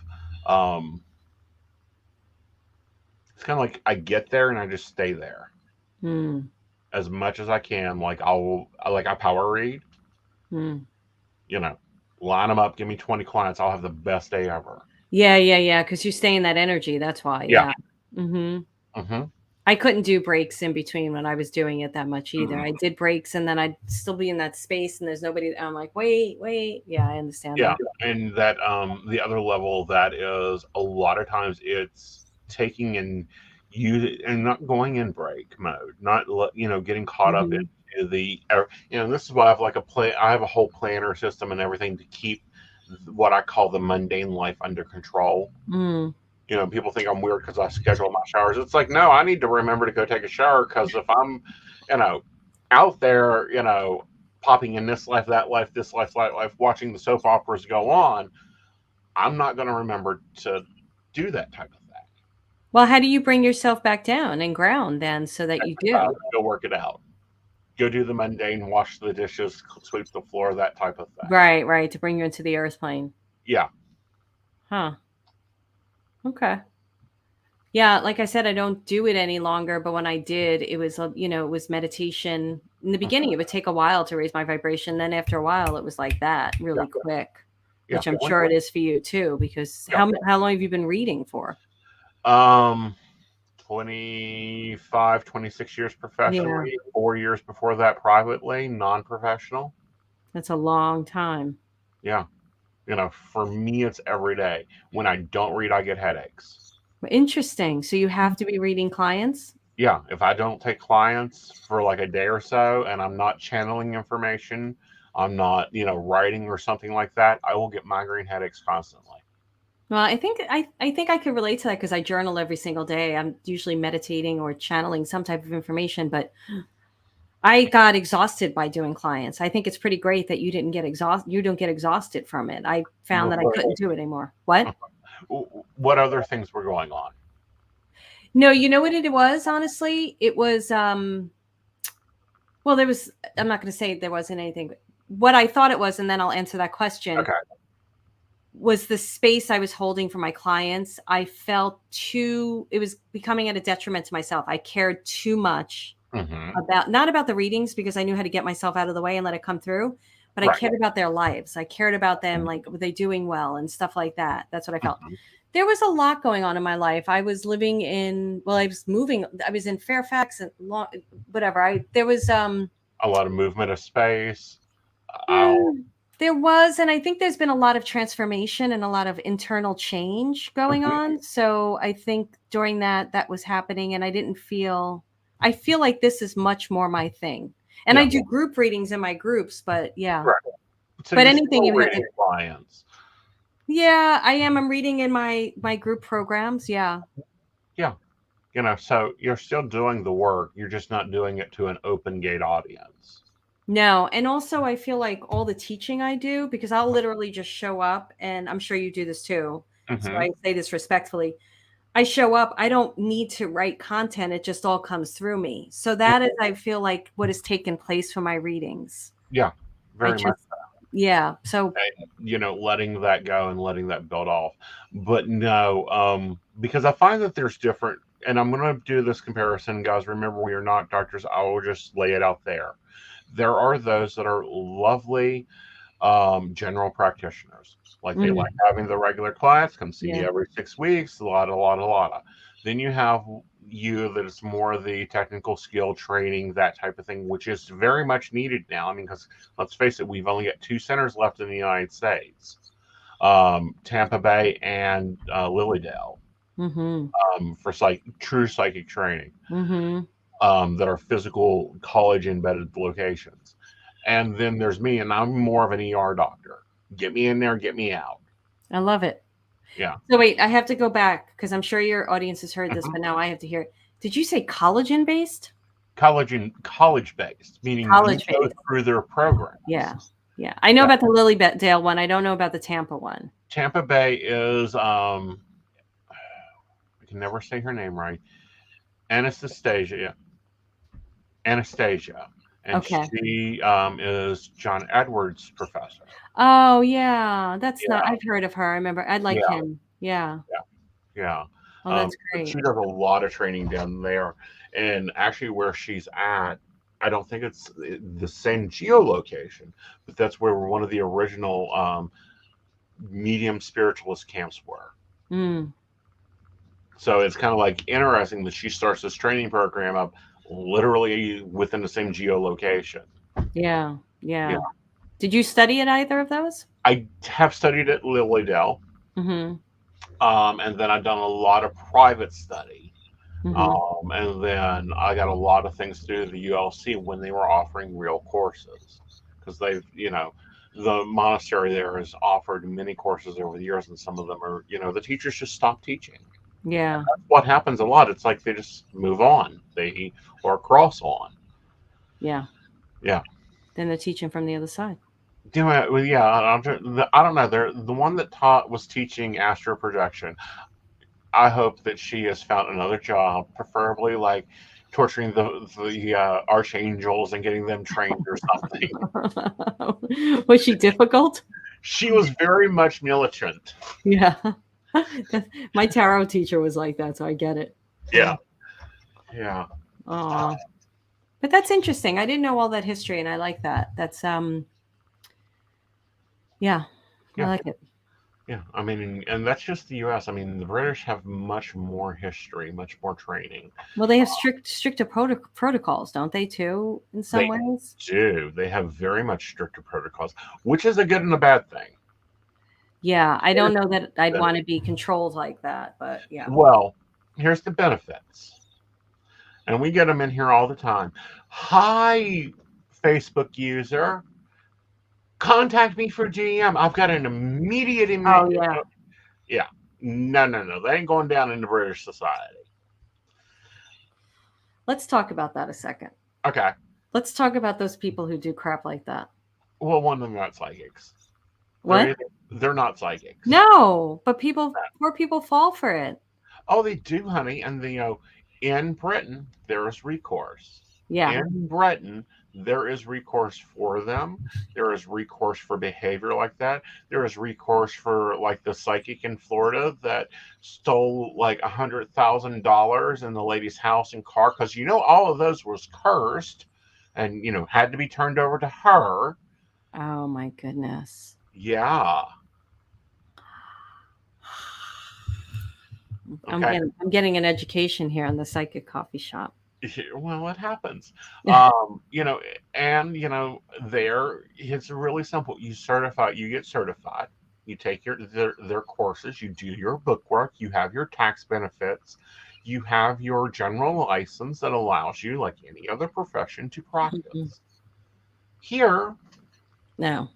it's kind of like I get there and I just stay there as much as I can. Like I power read, line them up, give me 20 clients, I'll have the best day ever. Yeah. Because you stay in that energy. That's why. Yeah. I couldn't do breaks in between when I was doing it that much either. I did breaks and then I'd still be in that space and there's nobody. I'm like, wait. Yeah, I understand that. And that the other level of that is a lot of times it's taking and not going in break mode, not getting caught up into the this is why I have like I have a whole planner system and everything to keep what I call the mundane life under control. People think I'm weird because I schedule my showers. It's like, no, I need to remember to go take a shower, because if I'm, out there, popping in this life, that life, this life, that life, watching the soap operas go on, I'm not going to remember to do that type of thing. Well, how do you bring yourself back down and ground then so that you do? Go work it out. Go do the mundane, wash the dishes, sweep the floor, that type of thing. Right. To bring you into the earth plane. Yeah. Huh. Okay. Yeah, like I said, I don't do it any longer, but when I did, it was, it was meditation. In the beginning, it would take a while to raise my vibration. Then after a while, it was like that, really quick, which I'm sure it is for you too, because how long have you been reading for? 25, 26 years professionally, 4 years before that privately, non-professional. That's a long time. Yeah. For me, it's every day. When I don't read, I get headaches. Interesting. So you have to be reading clients? Yeah. If I don't take clients for like a day or so and I'm not channeling information, I'm not, writing or something like that, I will get migraine headaches constantly. Well, I think I could relate to that because I journal every single day. I'm usually meditating or channeling some type of information, but I got exhausted by doing clients. I think it's pretty great that you didn't get exhausted. You don't get exhausted from it. I found that I couldn't do it anymore. What? What other things were going on? No, you know what it was, honestly? It was, well, I'm not going to say there wasn't anything. What I thought it was, and then I'll answer that question. Okay. Was the space I was holding for my clients. I felt it was becoming at a detriment to myself. I cared too much not about the readings, because I knew how to get myself out of the way and let it come through, but I cared about their lives. I cared about them, like, were they doing well and stuff like that. That's what I felt. There was a lot going on in my life. I was living I was in Fairfax and whatever. There was a lot of movement of space. There was, and I think there's been a lot of transformation and a lot of internal change going on. So I think during that was happening, and I feel like this is much more my thing. And I do group readings in my groups, but yeah. Right. So but anything you reading clients. Yeah, I am. I'm reading in my group programs. Yeah. Yeah. So you're still doing the work. You're just not doing it to an open gate audience. No. And also I feel like all the teaching I do, because I'll literally just show up, and I'm sure you do this too. So I say this respectfully. I show up, I don't need to write content. It just all comes through me. So that is, I feel like, what has taken place for my readings. Yeah. Very much so. Yeah. So, letting that go and letting that build off. But no, because I find that there's different, and I'm going to do this comparison, guys. Remember, we are not doctors. I will just lay it out there. There are those that are lovely, General practitioners. Like they Mm. like having the regular clients come see me Yeah. every 6 weeks, a lot. Then you have you that is more the technical skill training, that type of thing, which is very much needed now. I mean, because let's face it, we've only got 2 centers left in the United States, Tampa Bay and Lilydale, Mm-hmm. for true psychic training, Mm-hmm. that are physical college embedded locations. And then there's me, and I'm more of an ER doctor. Get me in there, get me out. I love it. Yeah. So wait, I have to go back because I'm sure your audience has heard this, Mhm. but now I have to hear it. Did you say collagen based? College based, meaning you College go based. through their programs. Yeah. Yeah. I know Yeah. about the Lilydale one. I don't know about the Tampa one. Tampa Bay is I can never say her name right. Anastasia. Anastasia. And Okay. she is John Edwards' professor. Oh yeah. That's not Yeah, I've heard of her. I remember I like yeah, him. Yeah. yeah. Oh, that's But she great. does a lot of training down there. And actually, where she's at, I don't think it's the same geolocation, but that's where one of the original medium spiritualist camps were. Mm. So it's kind of like interesting that she starts this training program up literally within the same geolocation. Yeah. Yeah. Yeah. Did you study at either of those? I have studied at Lilydale, Mm-hmm. and then I've done a lot of private study. Mm-hmm. And then I got a lot of things to do with the ULC when they were offering real courses. Because the monastery there has offered many courses over the years, and some of them are, the teachers just stop teaching. Yeah. That's what happens a lot. It's like they just move on, or cross on. Yeah. Yeah. Then they're teaching from the other side. Yeah, I don't know. The one that was teaching astral projection. I hope that she has found another job, preferably like torturing the archangels and getting them trained or something. Was she difficult? She was very much militant. Yeah. My tarot teacher was like that, so I get it. Yeah, yeah. Oh, but that's interesting. I didn't know all that history, and I like that. That's yeah, I Yeah. like it. Yeah, I mean, and that's just the U.S. I mean, the British have much more history, much more training. Well, they have stricter protocols, don't they? Too, in some They ways. do. They have very much stricter protocols, which is a good and a bad thing. Yeah, I don't know that I'd want to be controlled like that, but yeah. Well, here's the benefits, and we get them in here all the time. Hi, Facebook user. Contact me for DM. I've got an immediate. Oh yeah. Yeah. No. They ain't going down in the British society. Let's talk about that a second. Okay. Let's talk about those people who do crap like that. Well, one of them not psychics. What? They're not psychics. No, but poor people fall for it. Oh, they do, honey. And in Britain, there is recourse. Yeah. In Britain, there is recourse for them. There is recourse for behavior like that. There is recourse for like the psychic in Florida that stole like $100,000 in the lady's house and car, because all of those was cursed, and had to be turned over to her. Oh my goodness. Yeah. Okay. I'm getting an education here on the psychic coffee shop. Well, it happens. There it's really simple. You get certified, you take their courses, you do your bookwork, you have your tax benefits, you have your general license that allows you, like any other profession, to practice. Mm-hmm. Here, no,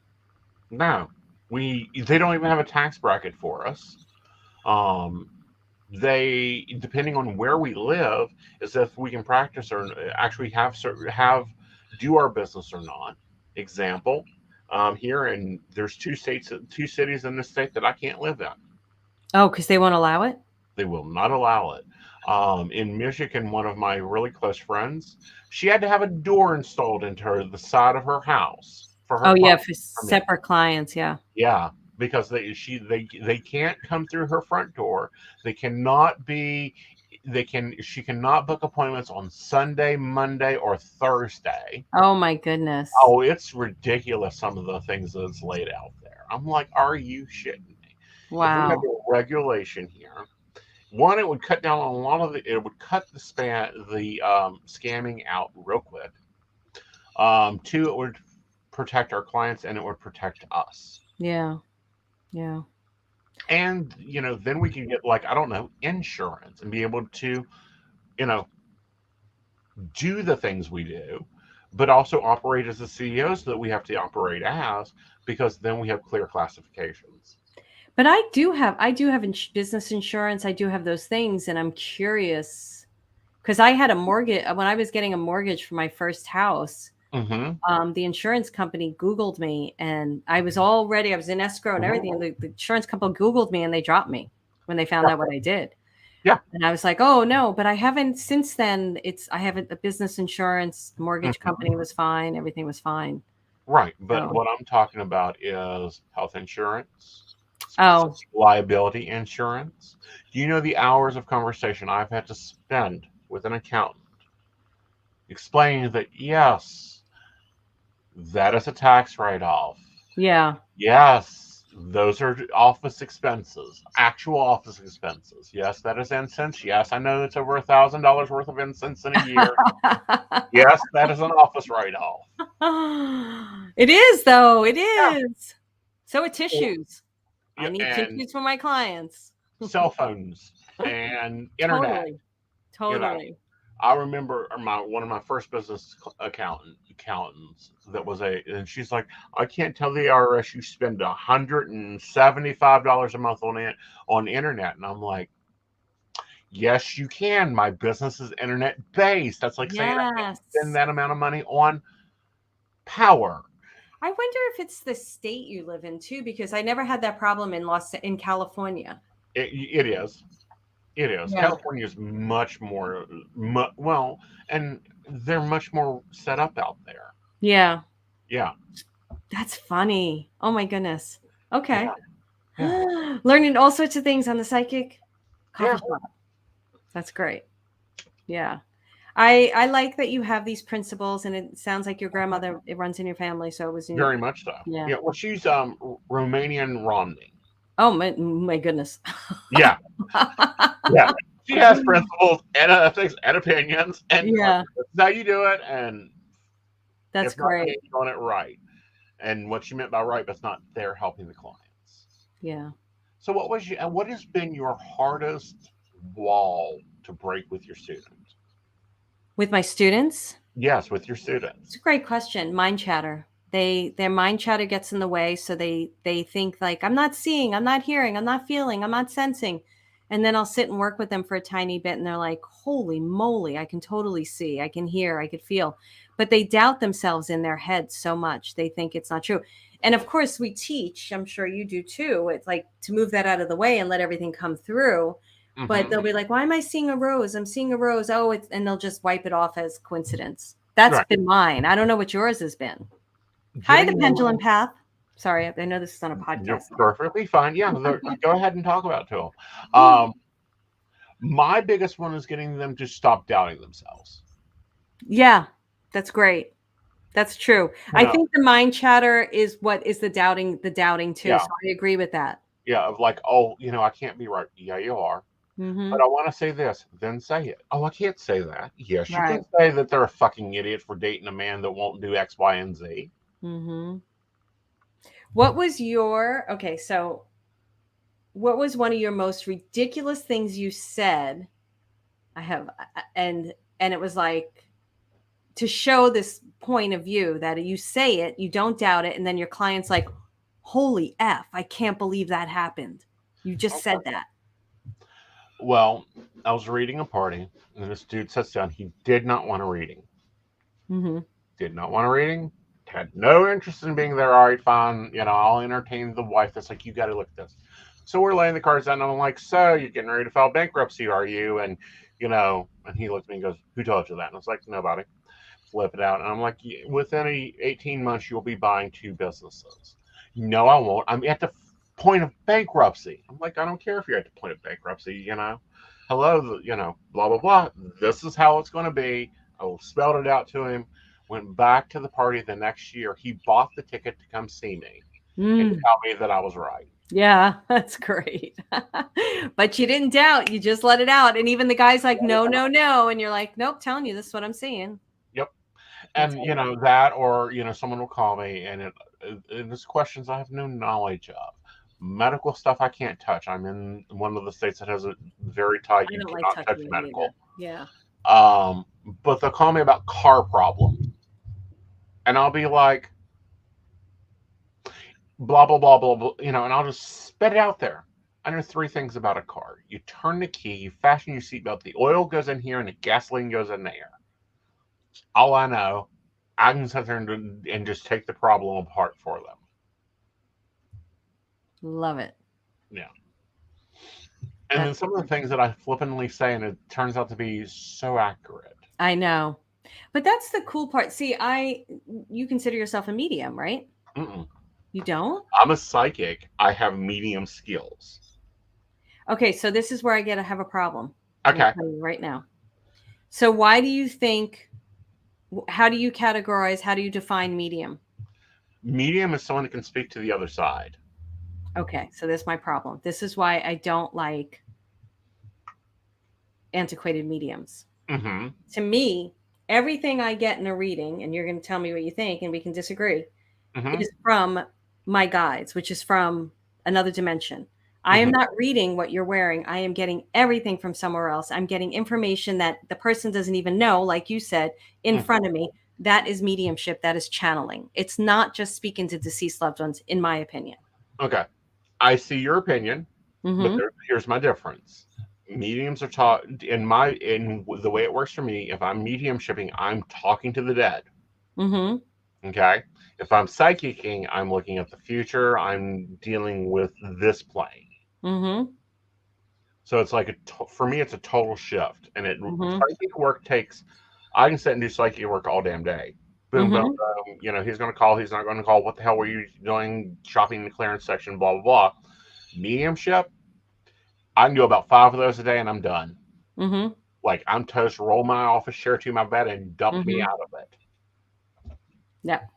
they don't even have a tax bracket for us. They, depending on where we live, is if we can practice or actually do our business or not. Example, there's two cities in the state that I can't live in. Oh, because they won't allow it? They will not allow it. In Michigan, one of my really close friends, she had to have a door installed into the side of her house for her. Oh yeah, for separate clients, yeah. Yeah. Because they can't come through her front door. They cannot be She cannot book appointments on Sunday, Monday, or Thursday. Oh my goodness. Oh, it's ridiculous, some of the things that's laid out there. I'm like, are you shitting me? If we had Wow. a regulation here, one, it would cut down on a lot of it would cut the scamming out real quick. Two, it would protect our clients and it would protect us. Yeah. Yeah. And, then we can get, like, I don't know, insurance and be able to, you know, do the things we do, but also operate as the CEOs that we have to operate as, because then we have clear classifications. But I do have business insurance. I do have those things, and I'm curious because I had a mortgage when I was getting a mortgage for my first house. Mm-hmm. The insurance company Googled me, and I was all ready. I was in escrow and everything. And the insurance company Googled me, and they dropped me when they found out what I did. Yeah. And I was like, oh no, but I haven't since then. I haven't a business insurance. The mortgage company was fine. Everything was fine. Right. But what I'm talking about is health insurance. Oh, liability insurance. Do you know the hours of conversation I've had to spend with an accountant explaining that, yes, that is a tax write-off. yeah. Yes, those are office expenses, actual office expenses. Yes, that is incense. Yes, I know it's over $1,000 worth of incense in a year. Yes, that is an office write-off. It is, though. It Yeah. is. So are tissues. I need And tissues for my clients. cell phones and internet. Totally. I remember one of my first business accountants and she's like, I can't tell the IRS you spend $175 a month on internet, and I'm like, yes, you can. My business is internet based. That's like saying I can't spend that amount of money on power. I wonder if it's the state you live in too, because I never had that problem in California. It is. It is. Yeah. California is much more, well, and they're much more set up out there. Yeah. Yeah. That's funny. Oh my goodness. Okay. Yeah. Learning all sorts of things on the psychic coffee Yeah. shop. That's great. Yeah. I like that you have these principles, and it sounds like your grandmother, it runs in your family. So it was Very much so. Yeah. Well, she's Romanian Romney. Oh my goodness. Yeah. Yeah. She has principles and ethics and opinions, and Yeah. this is how you do it, and That's great. You're doing it right. And what she meant by right, but it's not there helping the clients. Yeah. So what has been your hardest wall to break with your students? With my students? Yes, with your students. It's a great question. Mind chatter. Their mind chatter gets in the way, so they think like, I'm not seeing, I'm not hearing, I'm not feeling, I'm not sensing. And then I'll sit and work with them for a tiny bit, and they're like, holy moly, I can totally see, I can hear, I could feel. But they doubt themselves in their heads so much. They think it's not true. And of course we teach, I'm sure you do too. It's like to move that out of the way and let everything come through. Mm-hmm. But they'll be like, why am I seeing a rose? I'm seeing a rose. Oh, and they'll just wipe it off as coincidence. That's been mine. I don't know what yours has been. Hi, the pendulum path. Sorry, I know this is on a podcast. You're perfectly fine. Yeah, go ahead and talk about it to them. My biggest one is getting them to stop doubting themselves. Yeah, that's great. That's true. I think the mind chatter is what is the doubting too. Yeah. So I agree with that. Yeah, of like, oh, I can't be right. Yeah, you are. Mm-hmm. But I want to say this, then say it. Oh, I can't say that. Yes, you can say that they're a fucking idiot for dating a man that won't do X, Y, and Z. Mm-hmm. What was what was one of your most ridiculous things you said? And it was like to show this point of view that you say it, you don't doubt it, and then your client's like, holy F, I can't believe that happened. You just said that. Well, I was reading a party, and this dude sits down. He did not want a reading. Mm-hmm. Did not want a reading. Had no interest in being there. All right, fine. I'll entertain the wife. That's like, you got to look at this. So we're laying the cards down, and I'm like, so you're getting ready to file bankruptcy, are you? And, and he looked at me and goes, who told you that? And I was like, nobody. Flip it out. And I'm like, within 18 months, you'll be buying 2 businesses. No, I won't. I'm at the point of bankruptcy. I'm like, I don't care if you're at the point of bankruptcy, hello, blah, blah, blah. This is how it's going to be. I spelled it out to him. Went back to the party the next year. He bought the ticket to come see me and tell me that I was right. Yeah, that's great. But you didn't doubt. You just let it out. And even the guy's like, no, no, no. And you're like, nope, telling you this is what I'm seeing. Yep. And, that, or, someone will call me and it's questions I have no knowledge of. Medical stuff I can't touch. I'm in one of the states that has a very tight, you cannot touch medical. Yeah. But they'll call me about car problems. And I'll be like, blah, blah, blah, blah, blah, and I'll just spit it out there. I know 3 things about a car. You turn the key, you fasten your seatbelt, the oil goes in here, and the gasoline goes in there. All I know, I can sit there and just take the problem apart for them. Love it. Yeah. And then some of the things that I flippantly say, and it turns out to be so accurate. I know. But that's the cool part. See, you consider yourself a medium, right? Mm-mm. You don't? I'm a psychic. I have medium skills. Okay, so this is where I have a problem. Okay. I'll tell you right now. So why do you think, how do you categorize, how do you define medium? Medium is someone who can speak to the other side. Okay, so that's my problem. This is why I don't like antiquated mediums. Mm-hmm. To me, everything I get in a reading, and you're going to tell me what you think, and we can disagree, is from my guides, which is from another dimension. I am not reading what you're wearing. I am getting everything from somewhere else. I'm getting information that the person doesn't even know, like you said, in front of me. That is mediumship. That is channeling. It's not just speaking to deceased loved ones, in my opinion. Okay. I see your opinion, but here's my difference. Mediums are taught in the way it works for me. If I'm mediumshipping, I'm talking to the dead. Okay. If I'm psychicking, I'm looking at the future. I'm dealing with this plane. So it's like for me, it's a total shift, and psychic work takes. I can sit and do psychic work all damn day. Boom, boom, boom. He's going to call. He's not going to call. What the hell were you doing? Shopping in the clearance section. Blah blah blah. Mediumship. I can do about 5 of those a day, and I'm done. Like I'm toast. Roll my office chair to my bed and dump me out of it. Yep.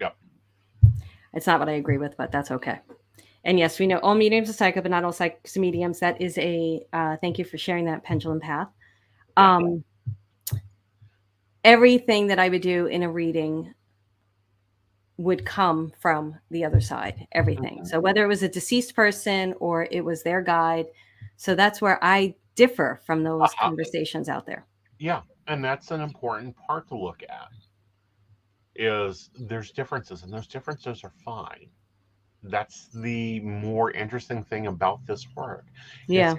Yep. It's not what I agree with, but that's okay. And yes, we know all mediums are psychic, but not all psychics are mediums. That is a thank you for sharing that pendulum path. Everything that I would do in a reading would come from the other side, everything. So whether it was a deceased person or it was their guide. So that's where I differ from those conversations out there. Yeah. And that's an important part to look at is there's differences, and those differences are fine. That's the more interesting thing about this work. Yeah.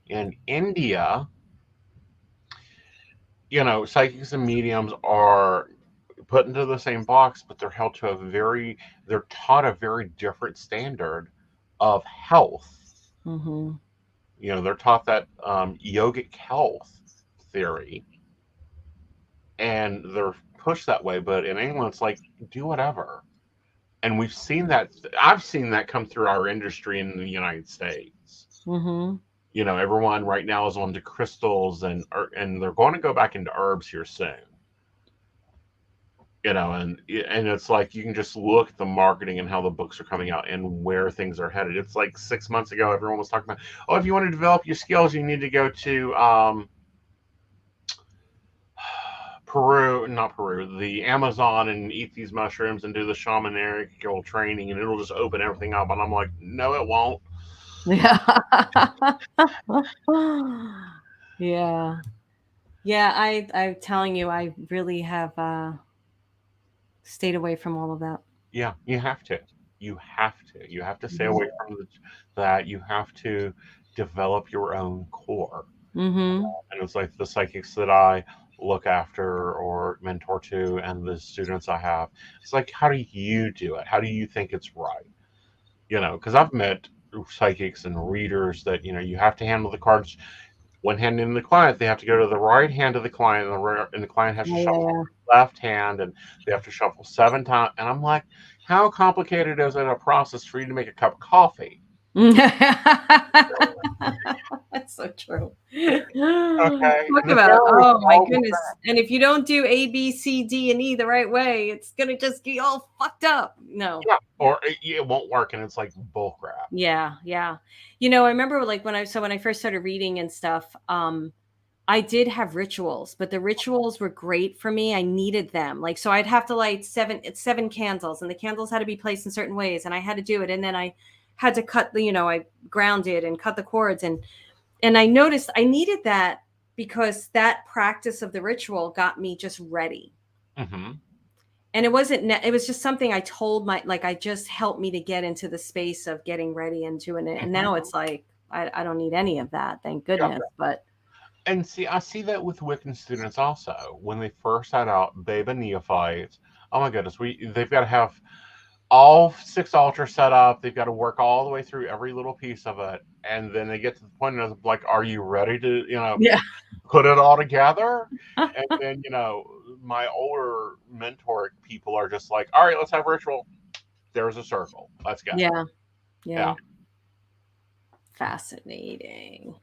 In India, psychics and mediums are put into the same box, but they're held to they're taught a very different standard of health. They're taught that yogic health theory, and they're pushed that way. But in England, it's like, do whatever. And we've seen that. I've seen that come through our industry in the United States. Everyone right now is on to crystals, and they're going to go back into herbs here soon. And it's like you can just look at the marketing and how the books are coming out and where things are headed. It's like 6 months ago, everyone was talking about, if you want to develop your skills, you need to go to the Amazon and eat these mushrooms and do the shamanic training, and it'll just open everything up. And I'm like, no, it won't. Yeah. I'm telling you, I really have stayed away from all of that. Yeah, you have to. You have to stay away from that. You have to develop your own core. And it's like the psychics that I look after or mentor to, and the students I have, it's like, how do you do it? How do you think it's right? Because I've met psychics and readers that you have to handle the cards one hand in the client. They have to go to the right hand of the client, and the client has to shuffle left hand, and they have to shuffle 7 times. And I'm like, how complicated is it a process for you to make a cup of coffee? That's so true. Okay. Talk And the about, family oh my all the goodness. And if you don't do A, B, C, D, and E the right way, it's gonna just be all fucked up. No. yeah, or it won't work, and it's like bull crap. Yeah, yeah. You know, I remember like when I first started reading and stuff, I did have rituals, but the rituals were great for me. I needed them. Like, so I'd have to light seven candles, and the candles had to be placed in certain ways, and I had to do it. And then I had to cut the, I grounded and cut the cords, and I noticed I needed that because that practice of the ritual got me just ready. Mm-hmm. And it wasn't, it was just something I told I just helped me to get into the space of getting ready and doing it. And now it's like, I don't need any of that. Thank goodness. Yeah. But And see, I see that with Wiccan students also. When they first start out, babe and neophytes, oh my goodness, they've got to have all 6 altars set up. They've got to work all the way through every little piece of it, and then they get to the point of like, are you ready to, yeah. put it all together? And then, my older mentor people are just like, all right, let's have ritual. There's a circle. Let's go. Yeah. Fascinating.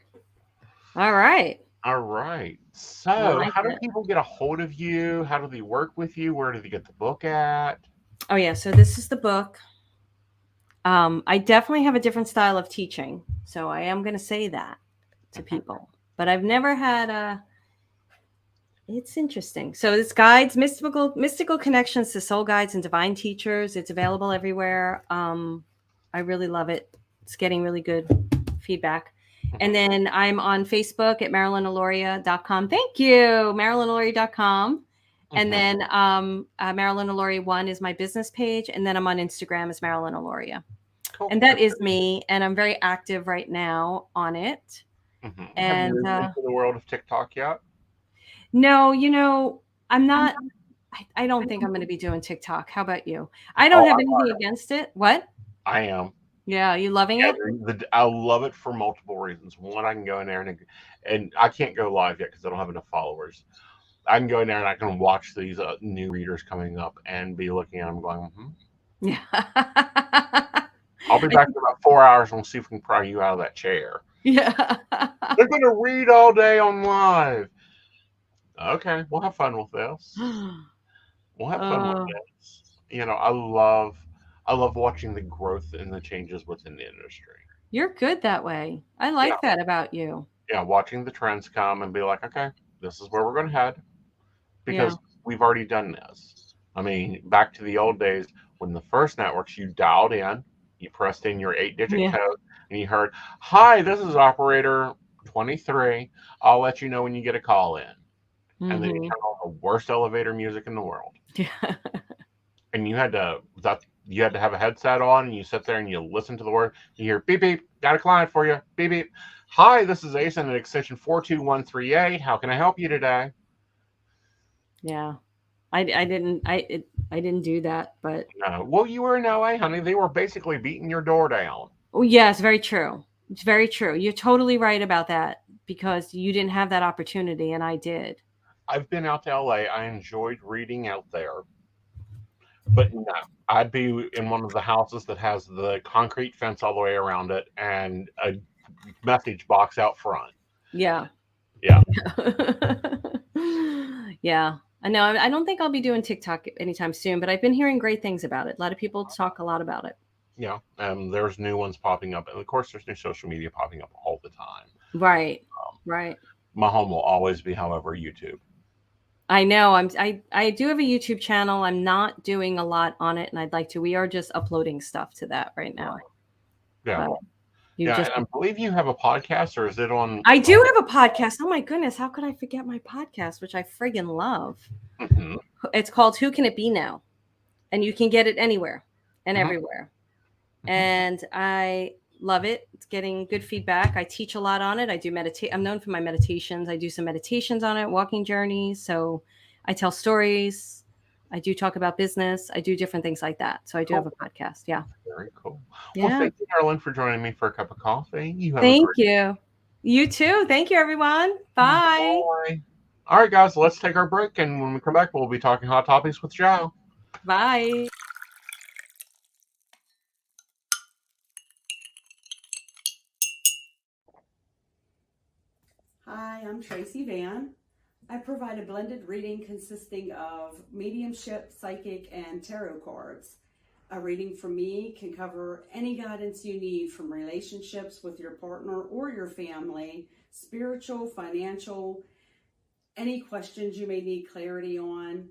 All right. So, how do people get a hold of you? How do they work with you? Where do they get the book at? Oh yeah. So this is the book. I definitely have a different style of teaching, so I am going to say that to people. But I've never had it's interesting. So it's guides, mystical connections to soul guides and divine teachers. It's available everywhere. I really love it. It's getting really good feedback. And then I'm on Facebook at MarilynAlauria.com. Thank you, MarilynAlauria.com. And then Marilyn Alauria 1 is my business page. And then I'm on Instagram as Marilyn Alauria. Cool. And that is me. And I'm very active right now on it. Mm-hmm. And have you moved into the world of TikTok yet? No, I'm not. I don't think I'm going to be doing TikTok. How about you? I don't have anything against it. What? I am. Yeah, you loving it? I love it for multiple reasons. One, I can go in there and I can't go live yet because I don't have enough followers. I can go in there and I can watch these new readers coming up and be looking at them going, Yeah. I'll be back in about 4 hours and we'll see if we can pry you out of that chair. Yeah. They're going to read all day on live. Okay, we'll have fun with this. We'll have fun with this. I love watching the growth and the changes within the industry. You're good that way. I like that about you. Yeah, watching the trends come and be like, okay, this is where we're going to head. Because we've already done this. I mean, back to the old days when the first networks, you dialed in, you pressed in your 8-digit code, and you heard, hi, this is operator 23. I'll let you know when you get a call in. Mm-hmm. And then you turn on the worst elevator music in the world. Yeah. And you had to have a headset on, and you sit there and you listen to the word. You hear beep beep, got a client for you. Beep beep. Hi, this is Aeson at extension 42138. How can I help you today? Yeah, I didn't do that, but well, you were in LA, honey. They were basically beating your door down. Oh, yes, very true. It's very true. You're totally right about that because you didn't have that opportunity, and I did. I've been out to LA. I enjoyed reading out there. But no, I'd be in one of the houses that has the concrete fence all the way around it and a message box out front. Yeah. Yeah. Yeah. I know. I don't think I'll be doing TikTok anytime soon, but I've been hearing great things about it. A lot of people talk a lot about it. Yeah. There's new ones popping up. And of course, there's new social media popping up all the time. Right. Right. My home will always be, however, YouTube. I know. I do have a YouTube channel. I'm not doing a lot on it, and I'd like to. We are just uploading stuff to that right now. Yeah. And I believe you have a podcast, or is it on? I do have a podcast. Oh my goodness, how could I forget my podcast, which I friggin' love? Mm-hmm. It's called Who Can It Be Now? And you can get it anywhere and everywhere. Mm-hmm. And I love it. It's getting good feedback. I teach a lot on it. I do meditate. I'm known for my meditations. I do some meditations on it, walking journeys. So I tell stories. I do talk about business. I do different things like that. So I do have a podcast. Yeah. Very cool. Well, thank you, Marilyn, for joining me for a cup of coffee. Thank you. You too. Thank you, everyone. Bye. Bye. All right, guys, let's take our break. And when we come back, we'll be talking hot topics with Joe. Bye. I'm Tracy Van. I provide a blended reading consisting of mediumship, psychic, and tarot cards. A reading from me can cover any guidance you need from relationships with your partner or your family, spiritual, financial, any questions you may need clarity on.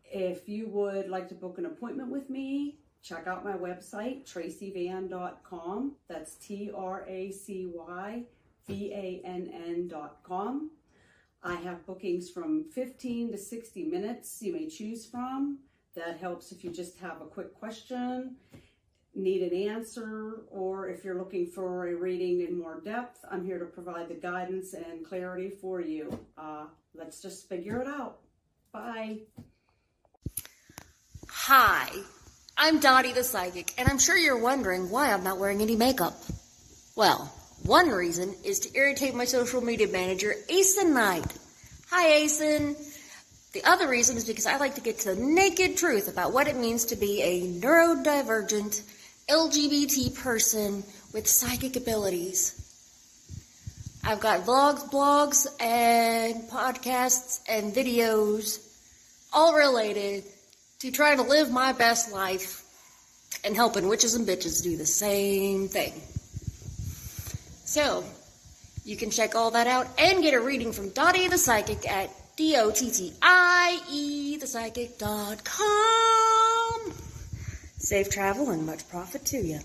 If you would like to book an appointment with me, check out my website, tracyvann.com. That's TracyVann.com. I have bookings from 15 to 60 minutes you may choose from. That helps if you just have a quick question, need an answer, or if you're looking for a reading in more depth, I'm here to provide the guidance and clarity for you. Let's just figure it out. Bye. Hi, I'm Dottie the Psychic, and I'm sure you're wondering why I'm not wearing any makeup. Well, one reason is to irritate my social media manager, Aeson Knight. Hi, Aeson. The other reason is because I like to get to the naked truth about what it means to be a neurodivergent LGBT person with psychic abilities. I've got vlogs, blogs, and podcasts and videos all related to trying to live my best life and helping witches and bitches do the same thing. So, you can check all that out and get a reading from Dottie the Psychic at DOTTIEthepsychic.com. Safe travel and much profit to you.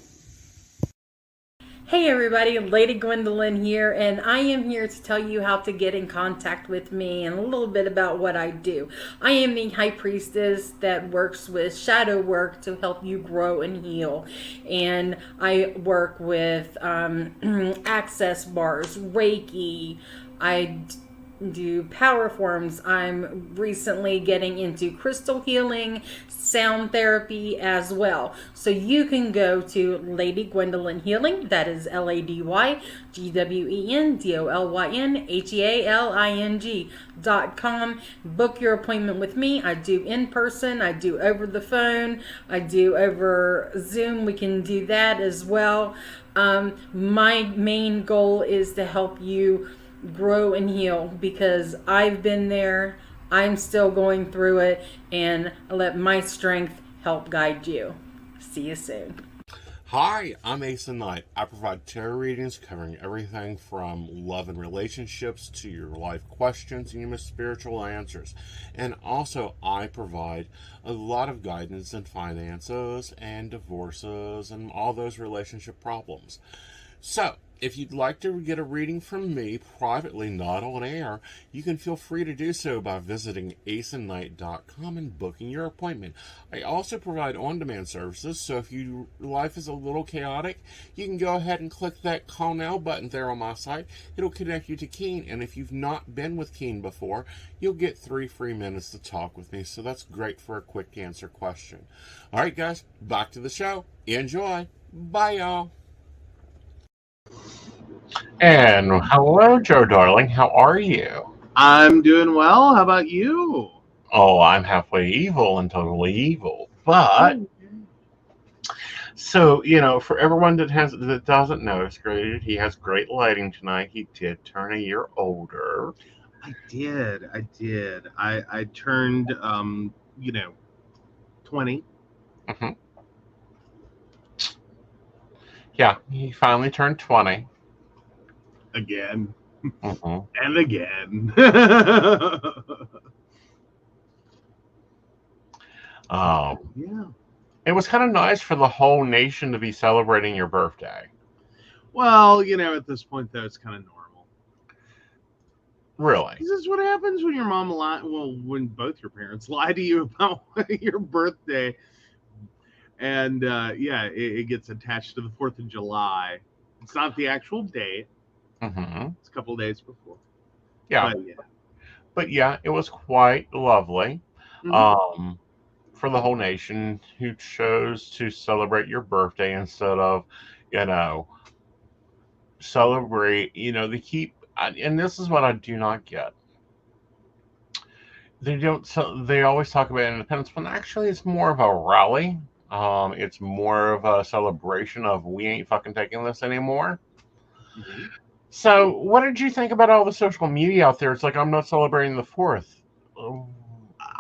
Hey everybody, Lady Gwendolyn here, and I am here to tell you how to get in contact with me and a little bit about what I do. I am the High Priestess that works with shadow work to help you grow and heal. And I work with access bars, Reiki, I do power forms. I'm recently getting into crystal healing, sound therapy as well. So you can go to Lady Gwendolyn Healing, that is LadyGwendolynHealing.com. Book your appointment with me. I do in person, I do over the phone, I do over Zoom. We can do that as well. My main goal is to help you grow and heal, because I've been there, I'm still going through it, and I let my strength help guide you. See you soon. Hi, I'm Aeson Knight. I provide tarot readings covering everything from love and relationships to your life questions and your spiritual answers. And also, I provide a lot of guidance in finances and divorces and all those relationship problems. So, if you'd like to get a reading from me privately, not on air, you can feel free to do so by visiting aesonknight.com and booking your appointment. I also provide on-demand services, so if your life is a little chaotic, you can go ahead and click that call now button there on my site. It'll connect you to Keen, and if you've not been with Keen before, you'll get 3 free minutes to talk with me, so that's great for a quick answer question. All right, guys, back to the show. Enjoy. Bye, y'all. And hello, Joe darling. How are you? I'm doing well. How about you? Oh, I'm halfway evil and totally evil. But so, for everyone that doesn't know, he has great lighting tonight. He did turn a year older. I did. I turned 20. Mm-hmm. Yeah, he finally turned 20. Again. Mm-hmm. And again. Yeah. It was kind of nice for the whole nation to be celebrating your birthday. Well, at this point, though, it's kind of normal. Really? This is what happens when your mom when both your parents lie to you about your birthday. And, it gets attached to the 4th of July. It's not the actual date. Mm-hmm. It's a couple of days before. Yeah. But yeah, it was quite lovely. Mm-hmm. For the whole nation who chose to celebrate your birthday instead of, celebrate, they keep, and this is what I do not get. They always talk about independence, when actually it's more of a rally. It's more of a celebration of we ain't fucking taking this anymore. Mm-hmm. So, what did you think about all the social media out there? It's like, I'm not celebrating the 4th.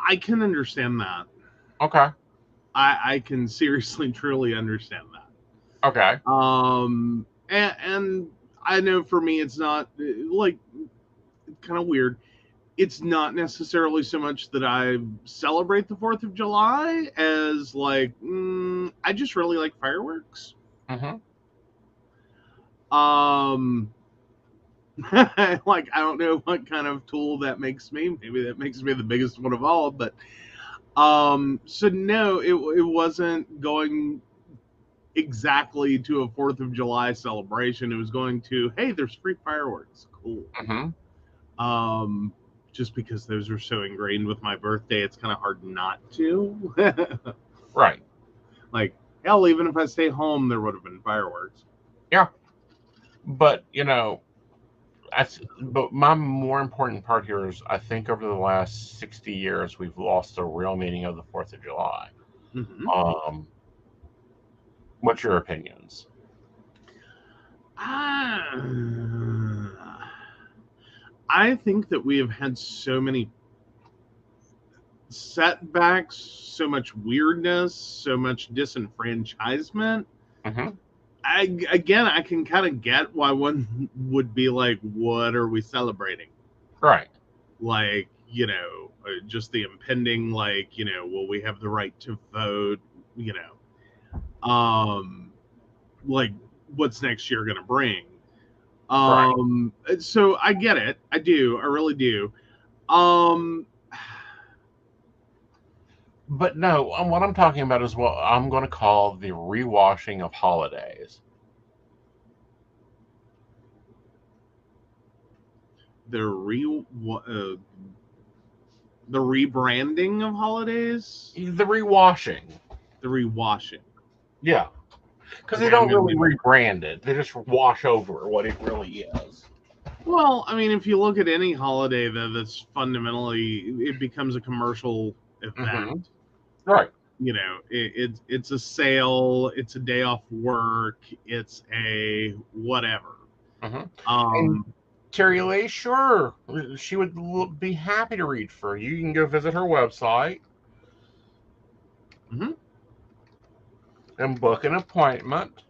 I can understand that. Okay. I can seriously, truly understand that. Okay. And I know for me, it's not like kind of weird. It's not necessarily so much that I celebrate the 4th of July as like, I just really like fireworks. Mm-hmm. Like, I don't know what kind of tool that makes me. Maybe that makes me the biggest one of all, but so no, it wasn't going exactly to a 4th of July celebration. It was going to, hey, there's free fireworks. Cool. Mm-hmm. Just because those are so ingrained with my birthday, it's kind of hard not to. Right. Like, hell, even if I stay home, there would have been fireworks. Yeah. But, but my more important part here is I think over the last 60 years, we've lost the real meaning of the 4th of July. Mm-hmm. What's your opinions? I think that we have had so many setbacks, so much weirdness, so much disenfranchisement. Mm-hmm. I can kind of get why one would be like, what are we celebrating? Right. Like, just the impending, like, will we have the right to vote? Like, what's next year going to bring? Right. So I get it. I do. I really do. But no, what I'm talking about is what I'm going to call the rewashing of holidays. The rebranding of holidays, The rewashing. the rewashing. Yeah. Because they don't really rebrand it. They just wash over what it really is. Well, I mean, if you look at any holiday that's fundamentally, it becomes a commercial event. Mm-hmm. Right. It's a sale, it's a day off work, it's a whatever. Mm-hmm. And Terry Lee, sure, she would be happy to read for you. You can go visit her website and book an appointment.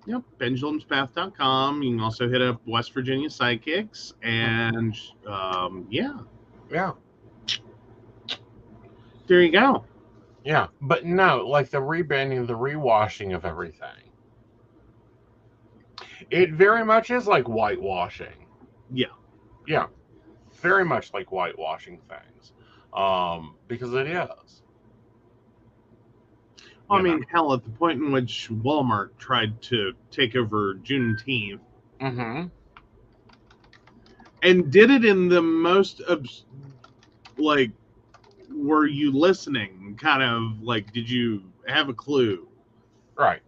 Yep, pendulumspath.com. You can also hit up West Virginia Psychics, and yeah. There you go. Yeah, but no, like the rebranding, the rewashing of everything. It very much is like whitewashing. Yeah, very much like whitewashing things, because it is. I mean, hell, at the point in which Walmart tried to take over Juneteenth, and did it in the most like, were you listening? Kind of like, did you have a clue? Right.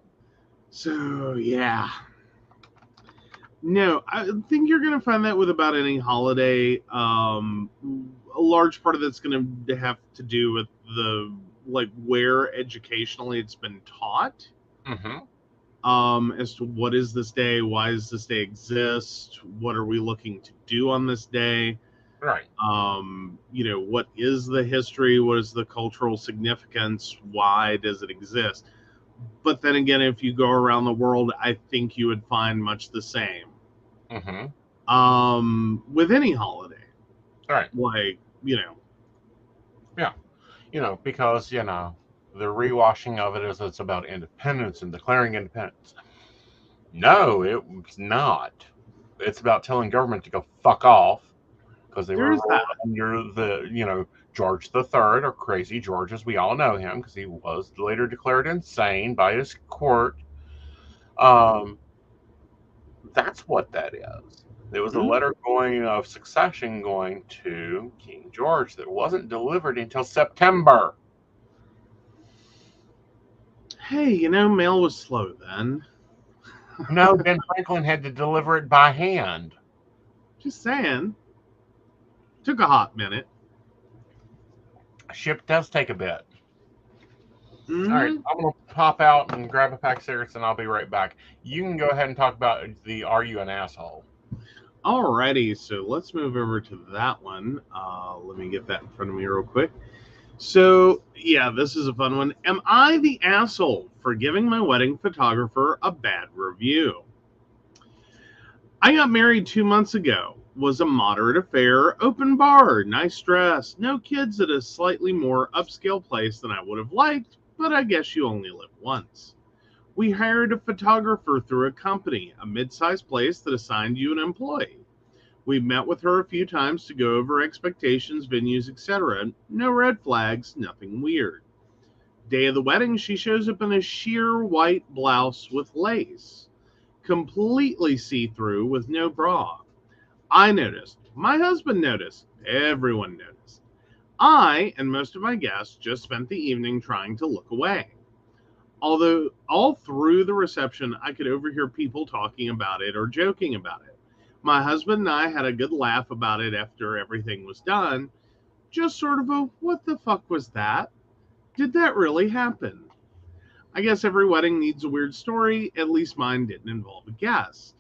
So yeah. No, I think you're going to find that with about any holiday. A large part of that's going to have to do with the, like, where educationally it's been taught. As to what is this day, why does this day exist, what are we looking to do on this day? Right. What is the history, what is the cultural significance, why does it exist? But then again, if you go around the world, I think you would find much the same. With any holiday. Right. Like, Yeah. Because, the rewashing of it is it's about independence and declaring independence. No, it's not. It's about telling government to go fuck off because they were under the, George III, or Crazy George, as we all know him, because he was later declared insane by his court. That's what that is. There was a letter of succession going to King George that wasn't delivered until September. Hey, mail was slow then. No, Ben Franklin had to deliver it by hand. Just saying. Took a hot minute. Ship does take a bit. Mhm. All right, I'm gonna pop out and grab a pack of cigarettes, and I'll be right back. You can go ahead and talk about the "Are you an asshole?" Alrighty, so let's move over to that one. Let me get that in front of me real quick. So, yeah, this is a fun one. Am I the asshole for giving my wedding photographer a bad review? I got married 2 months ago. Was a moderate affair, open bar, nice dress, no kids at a slightly more upscale place than I would have liked, but I guess you only live once. We hired a photographer through a company, a mid-sized place that assigned you an employee. We met with her a few times to go over expectations, venues, etc. No red flags, nothing weird. Day of the wedding, she shows up in a sheer white blouse with lace, completely see-through with no bra. I noticed. My husband noticed. Everyone noticed. I and most of my guests just spent the evening trying to look away. Although all through the reception, I could overhear people talking about it or joking about it. My husband and I had a good laugh about it after everything was done. Just sort of a, what the fuck was that? Did that really happen? I guess every wedding needs a weird story. At least mine didn't involve a guest.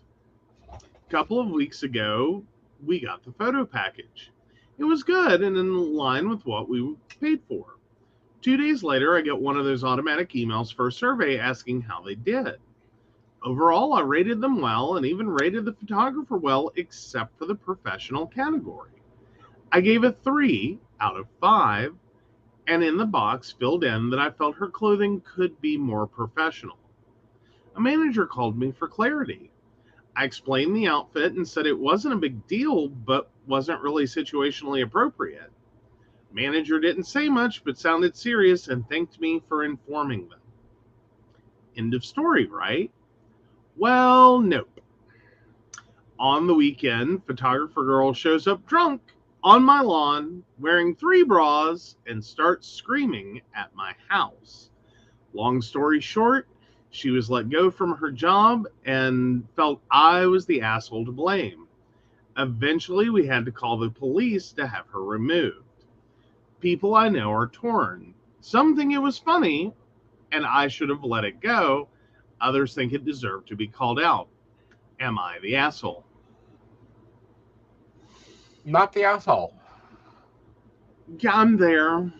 A couple of weeks ago, we got the photo package. It was good and in line with what we paid for. 2 days later, I get one of those automatic emails for a survey asking how they did. Overall, I rated them well and even rated the photographer well, except for the professional category. I gave a 3 out of 5, and in the box filled in that I felt her clothing could be more professional. A manager called me for clarity. I explained the outfit and said it wasn't a big deal, but wasn't really situationally appropriate. Manager didn't say much, but sounded serious and thanked me for informing them. End of story, right? Well, nope. On the weekend, photographer girl shows up drunk on my lawn, wearing 3 bras, and starts screaming at my house. Long story short, she was let go from her job and felt I was the asshole to blame. Eventually, we had to call the police to have her removed. People I know are torn. Some think it was funny, and I should have let it go. Others think it deserved to be called out. Am I the asshole? Not the asshole. Yeah, I'm there.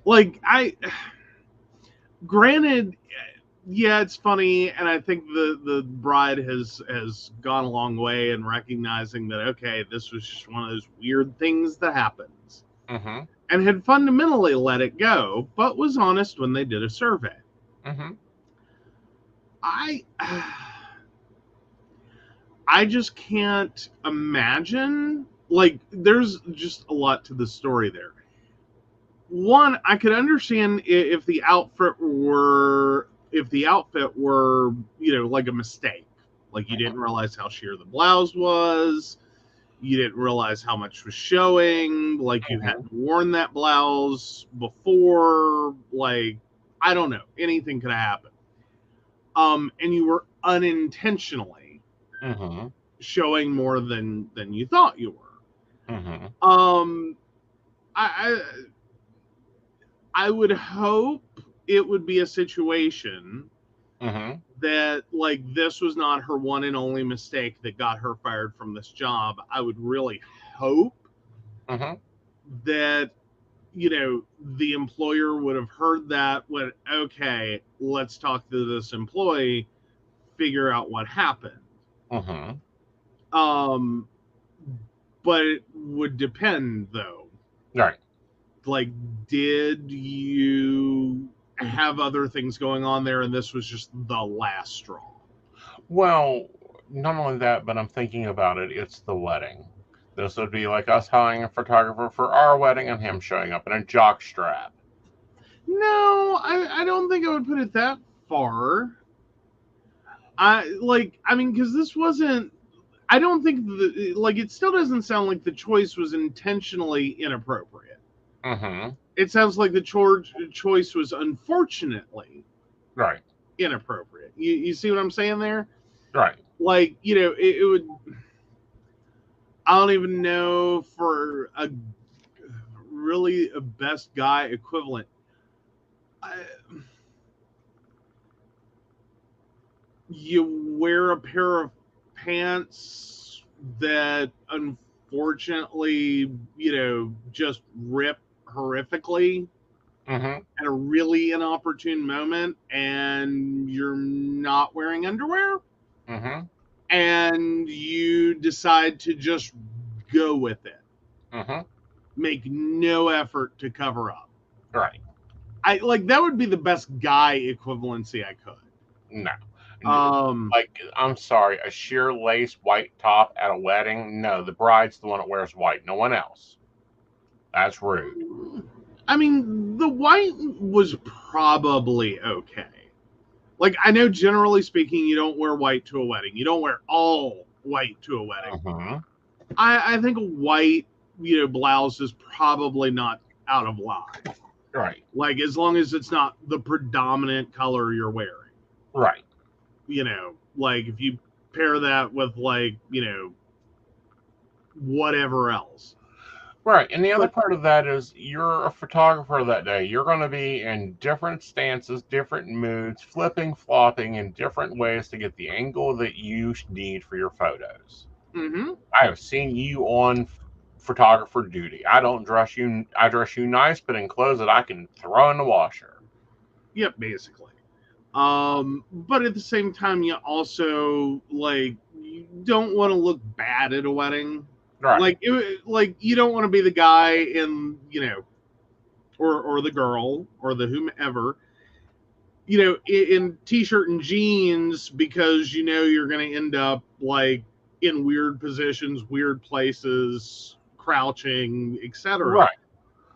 Like, granted, yeah, it's funny, and I think the bride has gone a long way in recognizing that, okay, this was just one of those weird things that happens. Mm-hmm. And had fundamentally let it go, but was honest when they did a survey. Mm-hmm. I just can't imagine. Like, there's just a lot to the story there. One, I could understand if the outfit were, like a mistake. Like, you didn't realize how sheer the blouse was. You didn't realize how much was showing. Like, you hadn't worn that blouse before. Like, I don't know. Anything could have happened. And you were unintentionally showing more than you thought you were. Mm-hmm. I would hope it would be a situation that, like, this was not her one and only mistake that got her fired from this job. I would really hope that, the employer would have heard that, went, okay, let's talk to this employee, figure out what happened. But it would depend, though. Right. Like, did you have other things going on there and this was just the last straw? Well, not only that, but I'm thinking about it, it's the wedding. This would be like us hiring a photographer for our wedding and him showing up in a jock strap. No, I don't think I would put it that far. Because this wasn't, I don't think, it still doesn't sound like the choice was intentionally inappropriate. It sounds like the choice was unfortunately inappropriate. You see what I'm saying there? Right. Like, it would, I don't even know for a really a best guy equivalent. You wear a pair of pants that unfortunately, just rip horrifically Mm-hmm. at a really inopportune moment, and you're not wearing underwear, Mm-hmm. and you decide to just go with it. Mm-hmm. Make no effort to cover up. Right. I like that would be the best guy equivalency I could. No. Um, Like, I'm sorry, a sheer lace white top at a wedding? No, the bride's the one that wears white, no one else. That's rude. I mean, the white was probably okay. Like, I know generally speaking, you don't wear white to a wedding. You don't wear all white to a wedding. Mm-hmm. I think a white, blouse is probably not out of line. Right. Like, as long as it's not the predominant color you're wearing. Right. Like if you pair that with like, whatever else. Right. And the other part of that is you're a photographer that day. You're going to be in different stances, different moods, flipping, flopping in different ways to get the angle that you need for your photos. Mm-hmm. I have seen you on photographer duty. I dress you nice, but in clothes that I can throw in the washer. Yep, basically. But at the same time, you also like you don't want to look bad at a wedding. Right. Like you don't want to be the guy in, or the girl or the whomever, in t-shirt and jeans because you're going to end up like in weird positions, weird places, crouching, etc. Right.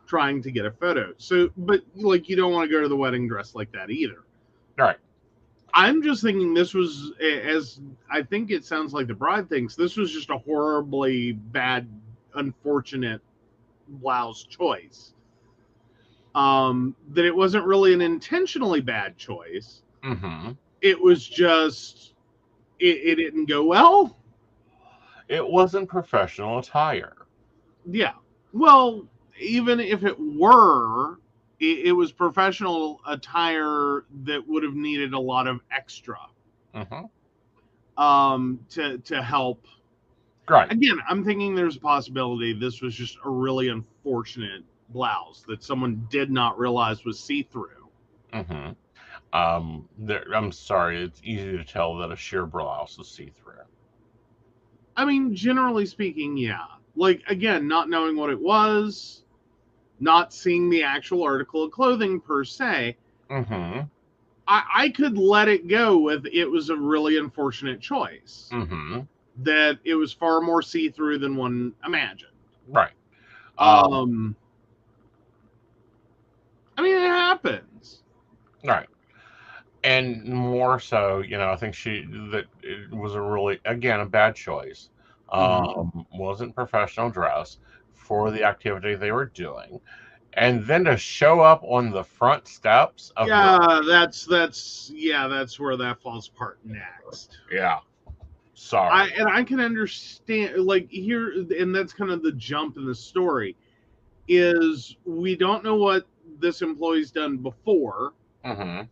Trying to get a photo. So, but like you don't want to go to the wedding dressed like that either. Right. I'm just thinking this was, as I think it sounds like the bride thinks, this was just a horribly bad, unfortunate blouse choice. That it wasn't really an intentionally bad choice. Mm-hmm. It was just, it didn't go well. It wasn't professional attire. Yeah. Well, even if it were, it was professional attire that would have needed a lot of extra. Mm-hmm. To help. Right. Again, I'm thinking there's a possibility this was just a really unfortunate blouse that someone did not realize was see-through. Mm-hmm. I'm sorry, it's easy to tell that a sheer blouse is see-through. I mean, generally speaking, yeah. Like, again, not knowing what it was, not seeing the actual article of clothing per se, Mm-hmm. I could let it go with it was a really unfortunate choice. Mm-hmm. That it was far more see-through than one imagined. Right. I mean, it happens. Right. And more so, I think that it was a really, again, a bad choice. Wasn't professional dress for the activity they were doing. And then to show up on the front steps of that's where that falls apart next. Yeah. Sorry. I can understand, like, here, and that's kind of the jump in the story, is we don't know what this employee's done before. Mm-hmm.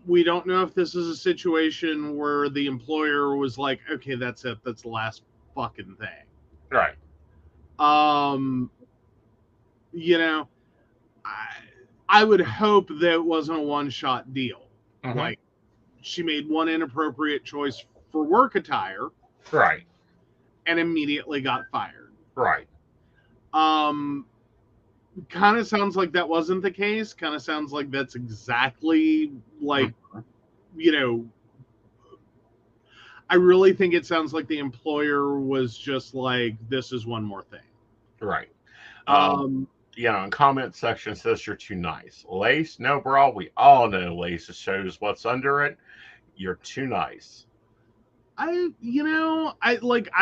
We don't know if this is a situation where the employer was like, okay, that's it. That's the last fucking thing. Right. I would hope that it wasn't a one-shot deal. Mm-hmm. Like, she made one inappropriate choice for work attire. Right. And immediately got fired. Right. Kind of sounds like that wasn't the case. Kind of sounds like that's exactly like, I really think it sounds like the employer was just like, this is one more thing. Right. In comment section says you're too nice. Lace, no bra. We all know lace shows what's under it. You're too nice. I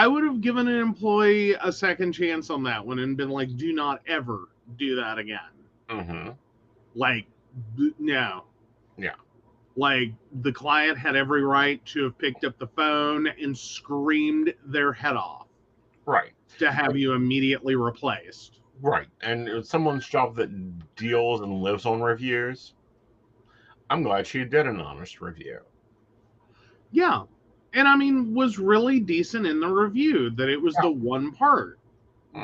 would have given an employee a second chance on that one and been like, do not ever do that again. Mm-hmm. Like, no. Yeah. Like, the client had every right to have picked up the phone and screamed their head off. Right. To have you immediately replaced. Right. And it's someone's job that deals and lives on reviews. I'm glad she did an honest review. Yeah. And I mean, was really decent in the review, that it was Yeah. the one part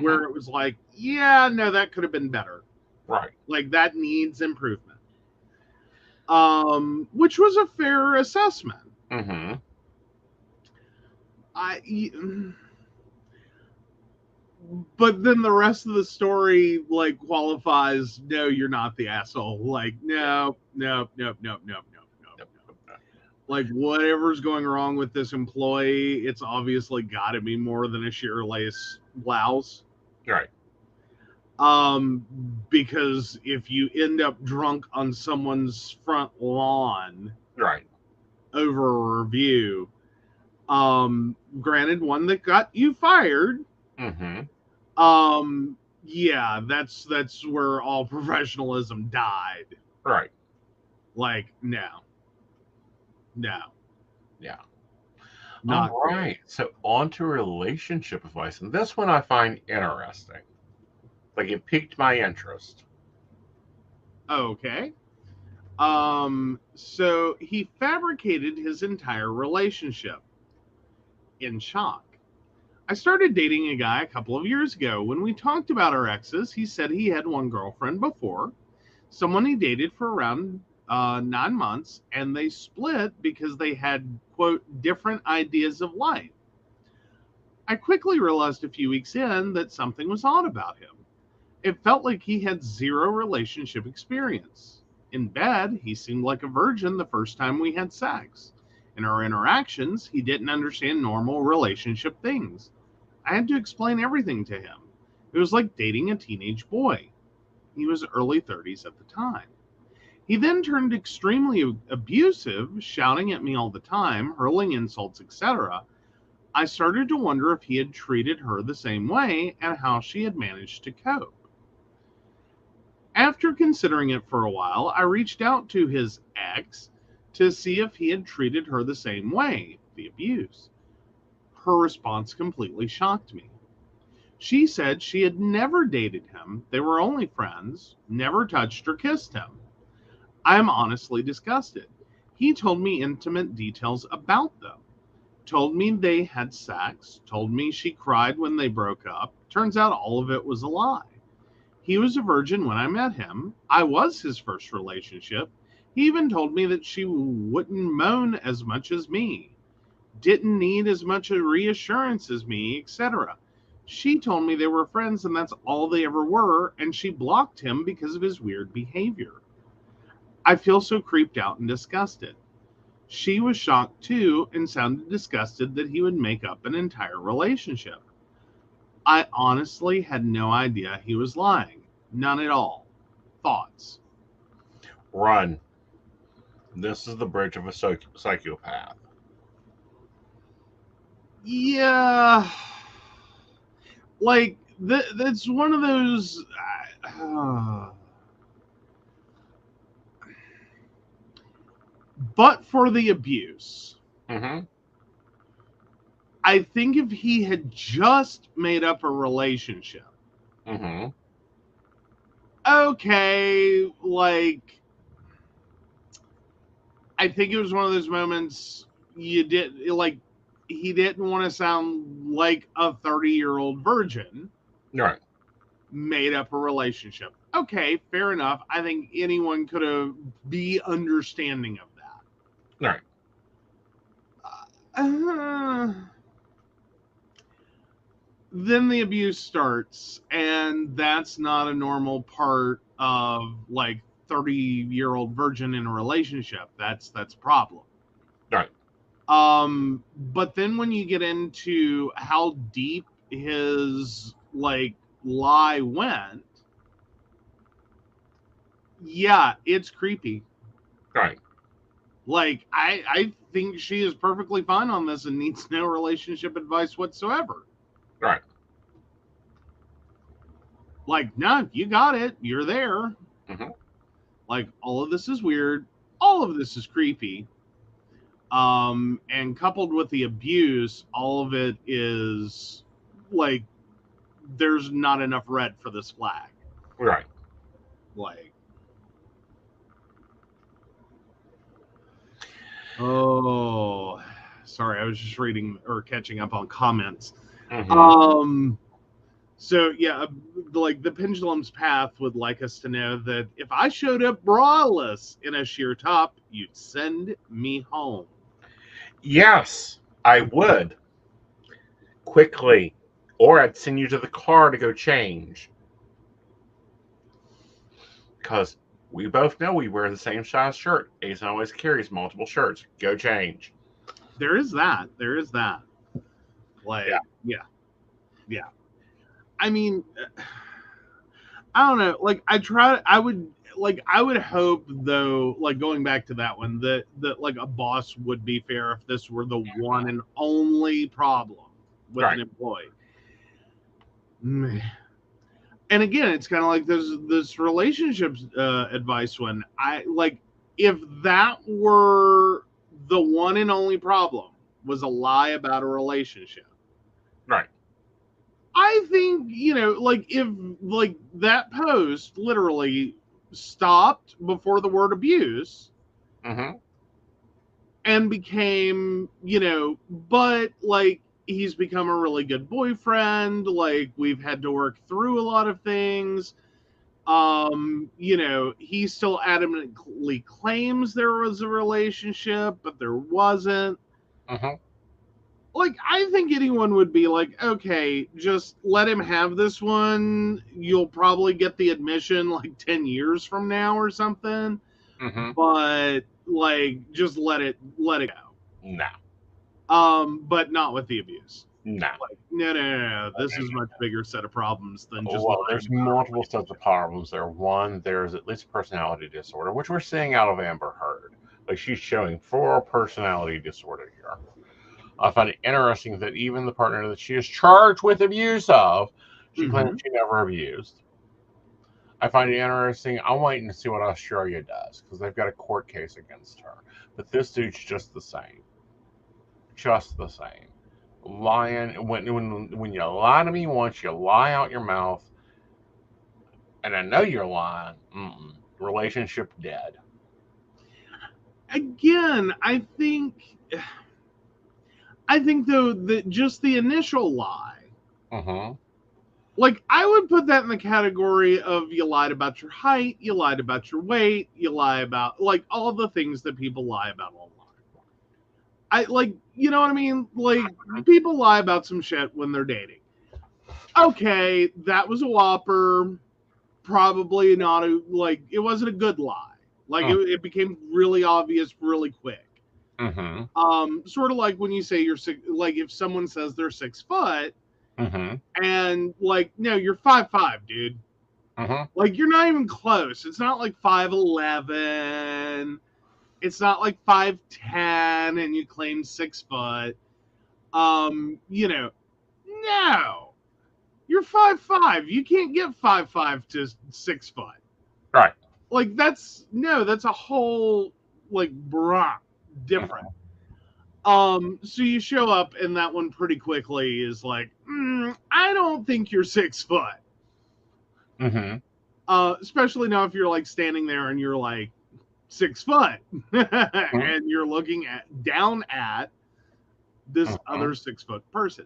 where it was like, yeah, no, that could have been better. Right. Like, that needs improvement. Which was a fair assessment. Mm-hmm. But then the rest of the story like qualifies, no, you're not the asshole. Like, no. Like, whatever's going wrong with this employee, it's obviously got to be more than a sheer lace blouse. Right. Because if you end up drunk on someone's front lawn, right, over a review, granted, one that got you fired, yeah, that's where all professionalism died. Right. Like, no. Yeah. Not all right. So on to relationship advice. And this one I find interesting. Like, it piqued my interest. Okay. So he fabricated his entire relationship. In shock. I started dating a guy a couple of years ago. When we talked about our exes, he said he had one girlfriend before, someone he dated for around 9 months, and they split because they had, quote, different ideas of life. I quickly realized a few weeks in that something was odd about him. It felt like he had zero relationship experience. In bed, he seemed like a virgin the first time we had sex. In our interactions, he didn't understand normal relationship things. I had to explain everything to him. It was like dating a teenage boy. He was early 30s at the time. He then turned extremely abusive, shouting at me all the time, hurling insults, etc. I started to wonder if he had treated her the same way and how she had managed to cope. After considering it for a while, I reached out to his ex to see if he had treated her the same way, the abuse. Her response completely shocked me. She said she had never dated him, they were only friends, never touched or kissed him. I am honestly disgusted. He told me intimate details about them. Told me they had sex, told me she cried when they broke up. Turns out all of it was a lie. He was a virgin when I met him. I was his first relationship. He even told me that she wouldn't moan as much as me, didn't need as much reassurance as me, etc. She told me they were friends and that's all they ever were, and she blocked him because of his weird behavior. I feel so creeped out and disgusted. She was shocked too and sounded disgusted that he would make up an entire relationship. I honestly had no idea he was lying. None at all. Thoughts? Run. This is the bridge of a psychopath. Yeah. Like, that's one of those... but for the abuse, I think if he had just made up a relationship, okay, like, I think it was one of those moments he didn't want to sound like a 30-year-old virgin. Right. Made up a relationship. Okay, fair enough. I think anyone could be understanding of that. Right. Then the abuse starts, and that's not a normal part of like 30-year-old virgin in a relationship. That's a problem. Right. But then when you get into how deep his like lie went, yeah, it's creepy. Right. Like, I think she is perfectly fine on this and needs no relationship advice whatsoever. Right. Like, no, you got it. You're there. Like, all of this is weird. All of this is creepy. And coupled with the abuse, all of it is, like, there's not enough red for this flag. Right. Like, oh, sorry, I was just reading or catching up on comments. Mhm. So yeah, like the pendulum's path would like us to know that if I showed up braless in a sheer top, you'd send me home. Yes, I would. Quickly. Or I'd send you to the car to go change. Because we both know we wear the same size shirt. Aeson always carries multiple shirts. Go change. There is that. There is that. Like, Yeah. yeah. I mean, I don't know. Like, I would hope though, like going back to that one, that like a boss would be fair if this were the one and only problem with an employee. And again, it's kind of like this relationships advice one. I like if that were the one and only problem was a lie about a relationship. Right. I think, like if like that post literally stopped before the word abuse Mm-hmm. and became, but like he's become a really good boyfriend. Like we've had to work through a lot of things. He still adamantly claims there was a relationship, but there wasn't. Mm-hmm. Like, I think anyone would be like, okay, just let him have this one. You'll probably get the admission like 10 years from now or something. Mm-hmm. But like, just let it go. No. But not with the abuse. No. Like, no. This is a much bigger set of problems than just. Well, there's multiple sets of problems there. One, there's at least personality disorder, which we're seeing out of Amber Heard. Like she's showing 4 personality disorder here. I find it interesting that even the partner that she is charged with abuse of, she claims she never abused. I find it interesting. I'm waiting to see what Australia does because they've got a court case against her. But this dude's just the same. Just the same. Lying. When you lie to me once, you lie out your mouth. And I know you're lying. Relationship dead. Again, I think though that just the initial lie, like I would put that in the category of you lied about your height, you lied about your weight, you lie about like all the things that people lie about online. I like, you know what I mean? Like people lie about some shit when they're dating. Okay, that was a whopper. Probably not it wasn't a good lie. Like it became really obvious really quick. Sort of like when you say you're six, like if someone says they're 6 foot, and like no, you're 5'5", dude. Like you're not even close. It's not like 5'11". It's not like 5'10", and you claim 6 foot. No, you're 5'5". You can't get 5'5" to 6 foot. Right. Like that's a whole like different. So you show up and that one pretty quickly is like, I don't think you're 6 foot. Especially now if you're like standing there and you're like 6 foot and you're looking down at this other 6 foot person.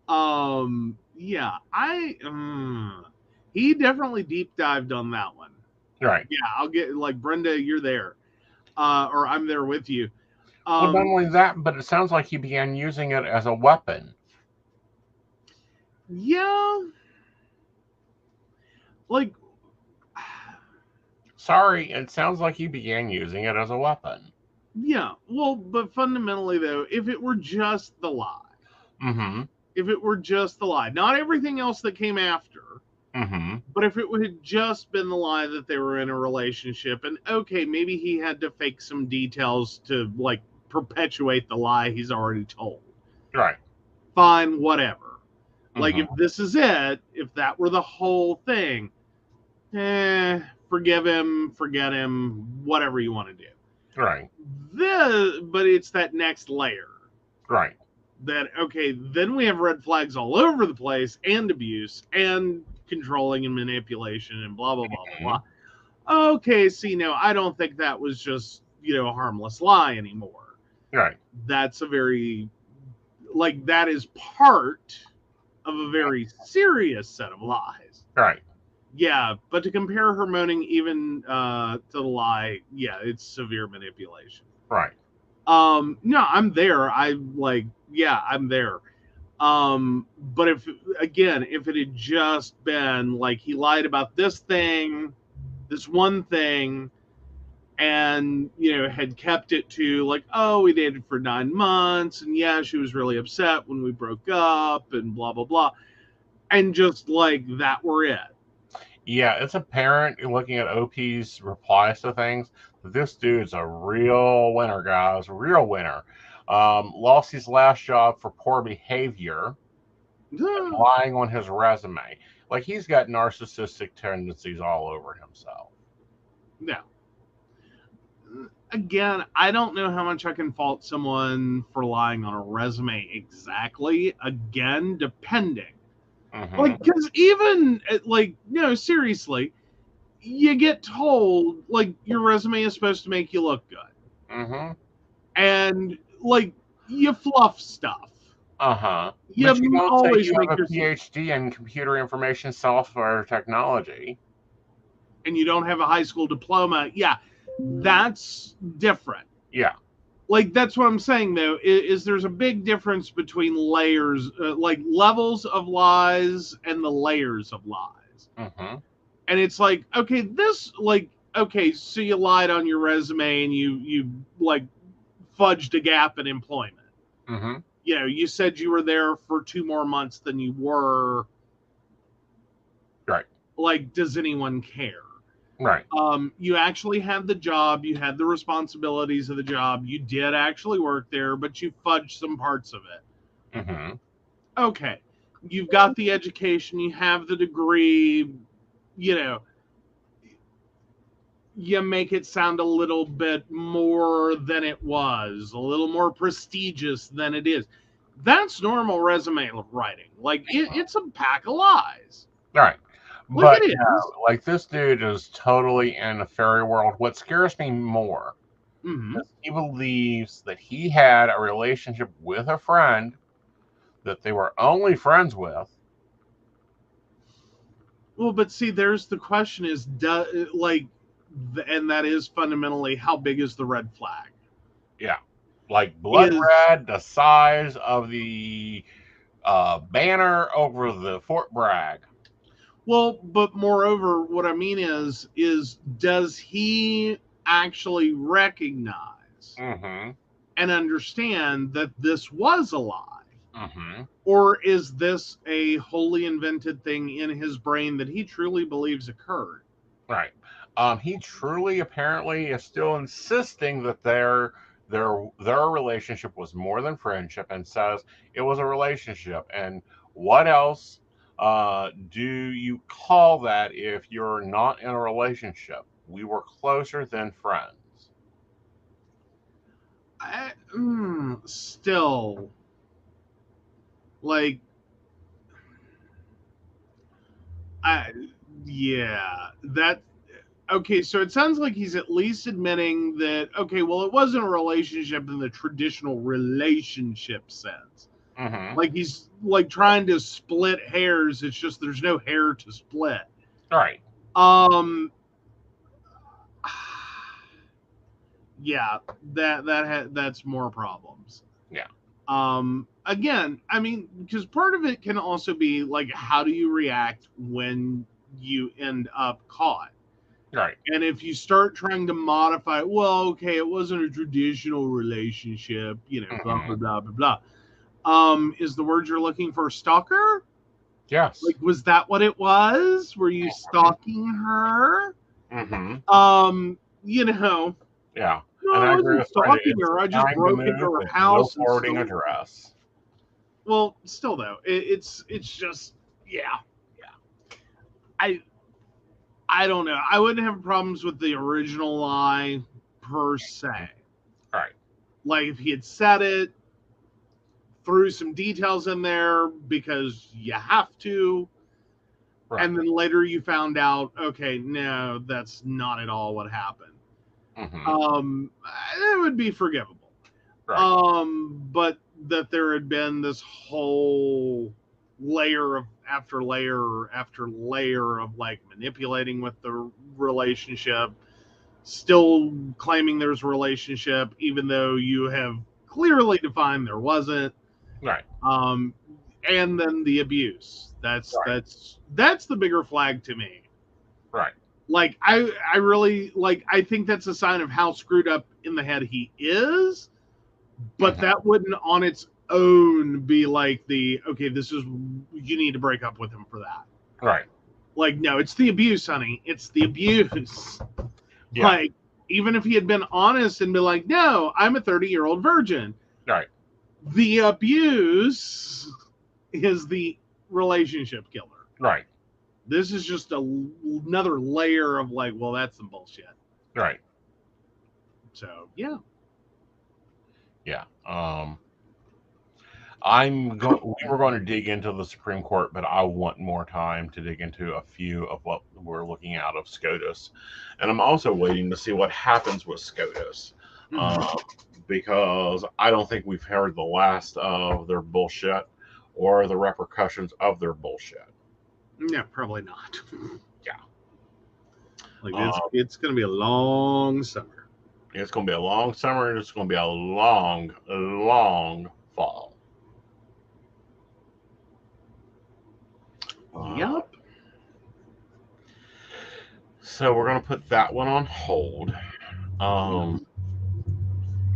Yeah, he definitely deep dived on that one. Right. Yeah, I'll get like Brenda, you're there. Or I'm there with you. Well, not only that, but it sounds like he began using it as a weapon. Yeah. Like, sorry, it sounds like he began using it as a weapon. Yeah, well, but fundamentally, though, if it were just the lie, if it were just the lie, not everything else that came after, but if it had just been the lie that they were in a relationship, and okay, maybe he had to fake some details to, like, perpetuate the lie he's already told. Right. Fine, whatever. Like, if this is it, if that were the whole thing, forgive him, forget him, whatever you want to do. Right. But it's that next layer. Right. that, okay, then we have red flags all over the place, and abuse, and controlling and manipulation, and blah, blah, blah, blah, blah. Okay, see, now, I don't think that was just, a harmless lie anymore. Right. That's a very, like, that is part of a very serious set of lies. Right. Yeah, but to compare her moaning even to the lie, yeah, it's severe manipulation. Right. No, I'm there. I'm there. But if it had just been like he lied about this one thing, and had kept it to like, oh, we dated for 9 months, and yeah, she was really upset when we broke up, and blah blah blah, and just like that were it. Yeah, it's apparent looking at OP's replies to things that this dude's a real winner, guys. A real winner. Lost his last job for poor behavior, lying on his resume. Like, he's got narcissistic tendencies all over himself. No. Again, I don't know how much I can fault someone for lying on a resume exactly. Again, depending. Like, because even, like, seriously, you get told, like, your resume is supposed to make you look good. And, like, you fluff stuff. But you don't always say you make have a PhD in computer information software technology. And you don't have a high school diploma. Yeah, that's different. Yeah. Like, that's what I'm saying, though, is there's a big difference between layers, like levels of lies and the layers of lies. And it's like, okay, so you lied on your resume and you like fudged a gap in employment. You said you were there for 2 more months than you were. Right. Like, does anyone care? Right. You actually had the job, you had the responsibilities of the job, you did actually work there, but you fudged some parts of it. Okay. You've got the education, you have the degree, you make it sound a little bit more than it was, a little more prestigious than it is. That's normal resume writing. Like, it's a pack of lies. Right. Like, but like, this dude is totally in a fairy world. What scares me more is he believes that he had a relationship with a friend that they were only friends with. Well, but see, there's the question is, and that is fundamentally, how big is the red flag? Yeah. Like, blood red, the size of the banner over the Fort Bragg. Well, but moreover, what I mean is does he actually recognize and understand that this was a lie? Or is this a wholly invented thing in his brain that he truly believes occurred? Right. He truly, apparently, is still insisting that their relationship was more than friendship, and says it was a relationship. And what else do you call that if you're not in a relationship? We were closer than friends. Still, like, that. Okay, so it sounds like he's at least admitting that, okay, well, it wasn't a relationship in the traditional relationship sense. Like, he's like trying to split hairs. It's just there's no hair to split. All right. Yeah, that's more problems. Yeah. Again, I mean, because part of it can also be like, how do you react when you end up caught? Right. And if you start trying to modify, well, okay, it wasn't a traditional relationship, blah, blah, blah, blah, blah. Is the word you're looking for stalker? Yes. Like, was that what it was? Were you stalking her? Yeah. No, and I wasn't stalking her. I just broke into her house. No forwarding address. Well, still though, it's just, yeah. I don't know. I wouldn't have problems with the original lie per se. Right. Like, if he had said it threw some details in there because you have to. Right. And then later you found out, okay, no, that's not at all what happened. It would be forgivable. Right. But that there had been this whole layer of after layer after layer of like manipulating with the relationship, still claiming there's a relationship, even though you have clearly defined there wasn't. Right. And then the abuse. That's the bigger flag to me. Right. Like I really like I think that's a sign of how screwed up in the head he is, but that wouldn't on its own be like okay, this is you need to break up with him for that. Right. Like, no, it's the abuse, honey. It's the abuse. Yeah. Like, even if he had been honest and been like, no, I'm a 30-year-old virgin. Right. The abuse is the relationship killer. Right. This is just another layer of like, well, that's some bullshit. Right. So, yeah. Yeah. We were going to dig into the Supreme Court, but I want more time to dig into a few of what we're looking out of SCOTUS. And I'm also waiting to see what happens with SCOTUS. Because I don't think we've heard the last of their bullshit or the repercussions of their bullshit. Yeah, probably not. Yeah. Like it's going to be a long summer. It's going to be a long summer, and it's going to be a long, long fall. Yep. So we're going to put that one on hold.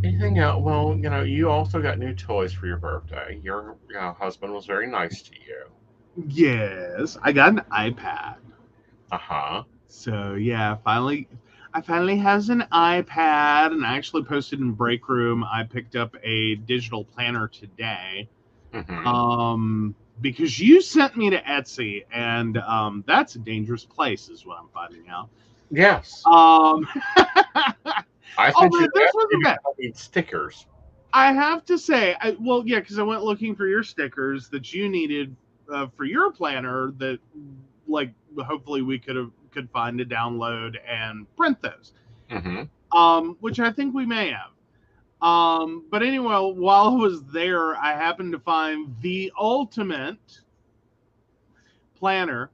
Anything else? Well, you also got new toys for your birthday. Your husband was very nice to you. Yes, I got an iPad. So yeah, I finally has an iPad, and I actually posted in Break Room. I picked up a digital planner today. Because you sent me to Etsy, and that's a dangerous place, is what I'm finding out. Yes. I think this was stickers. I have to say, because I went looking for your stickers that you needed for your planner. That, like, hopefully we could find to download and print those. Which I think we may have. But anyway, while I was there, I happened to find the ultimate planner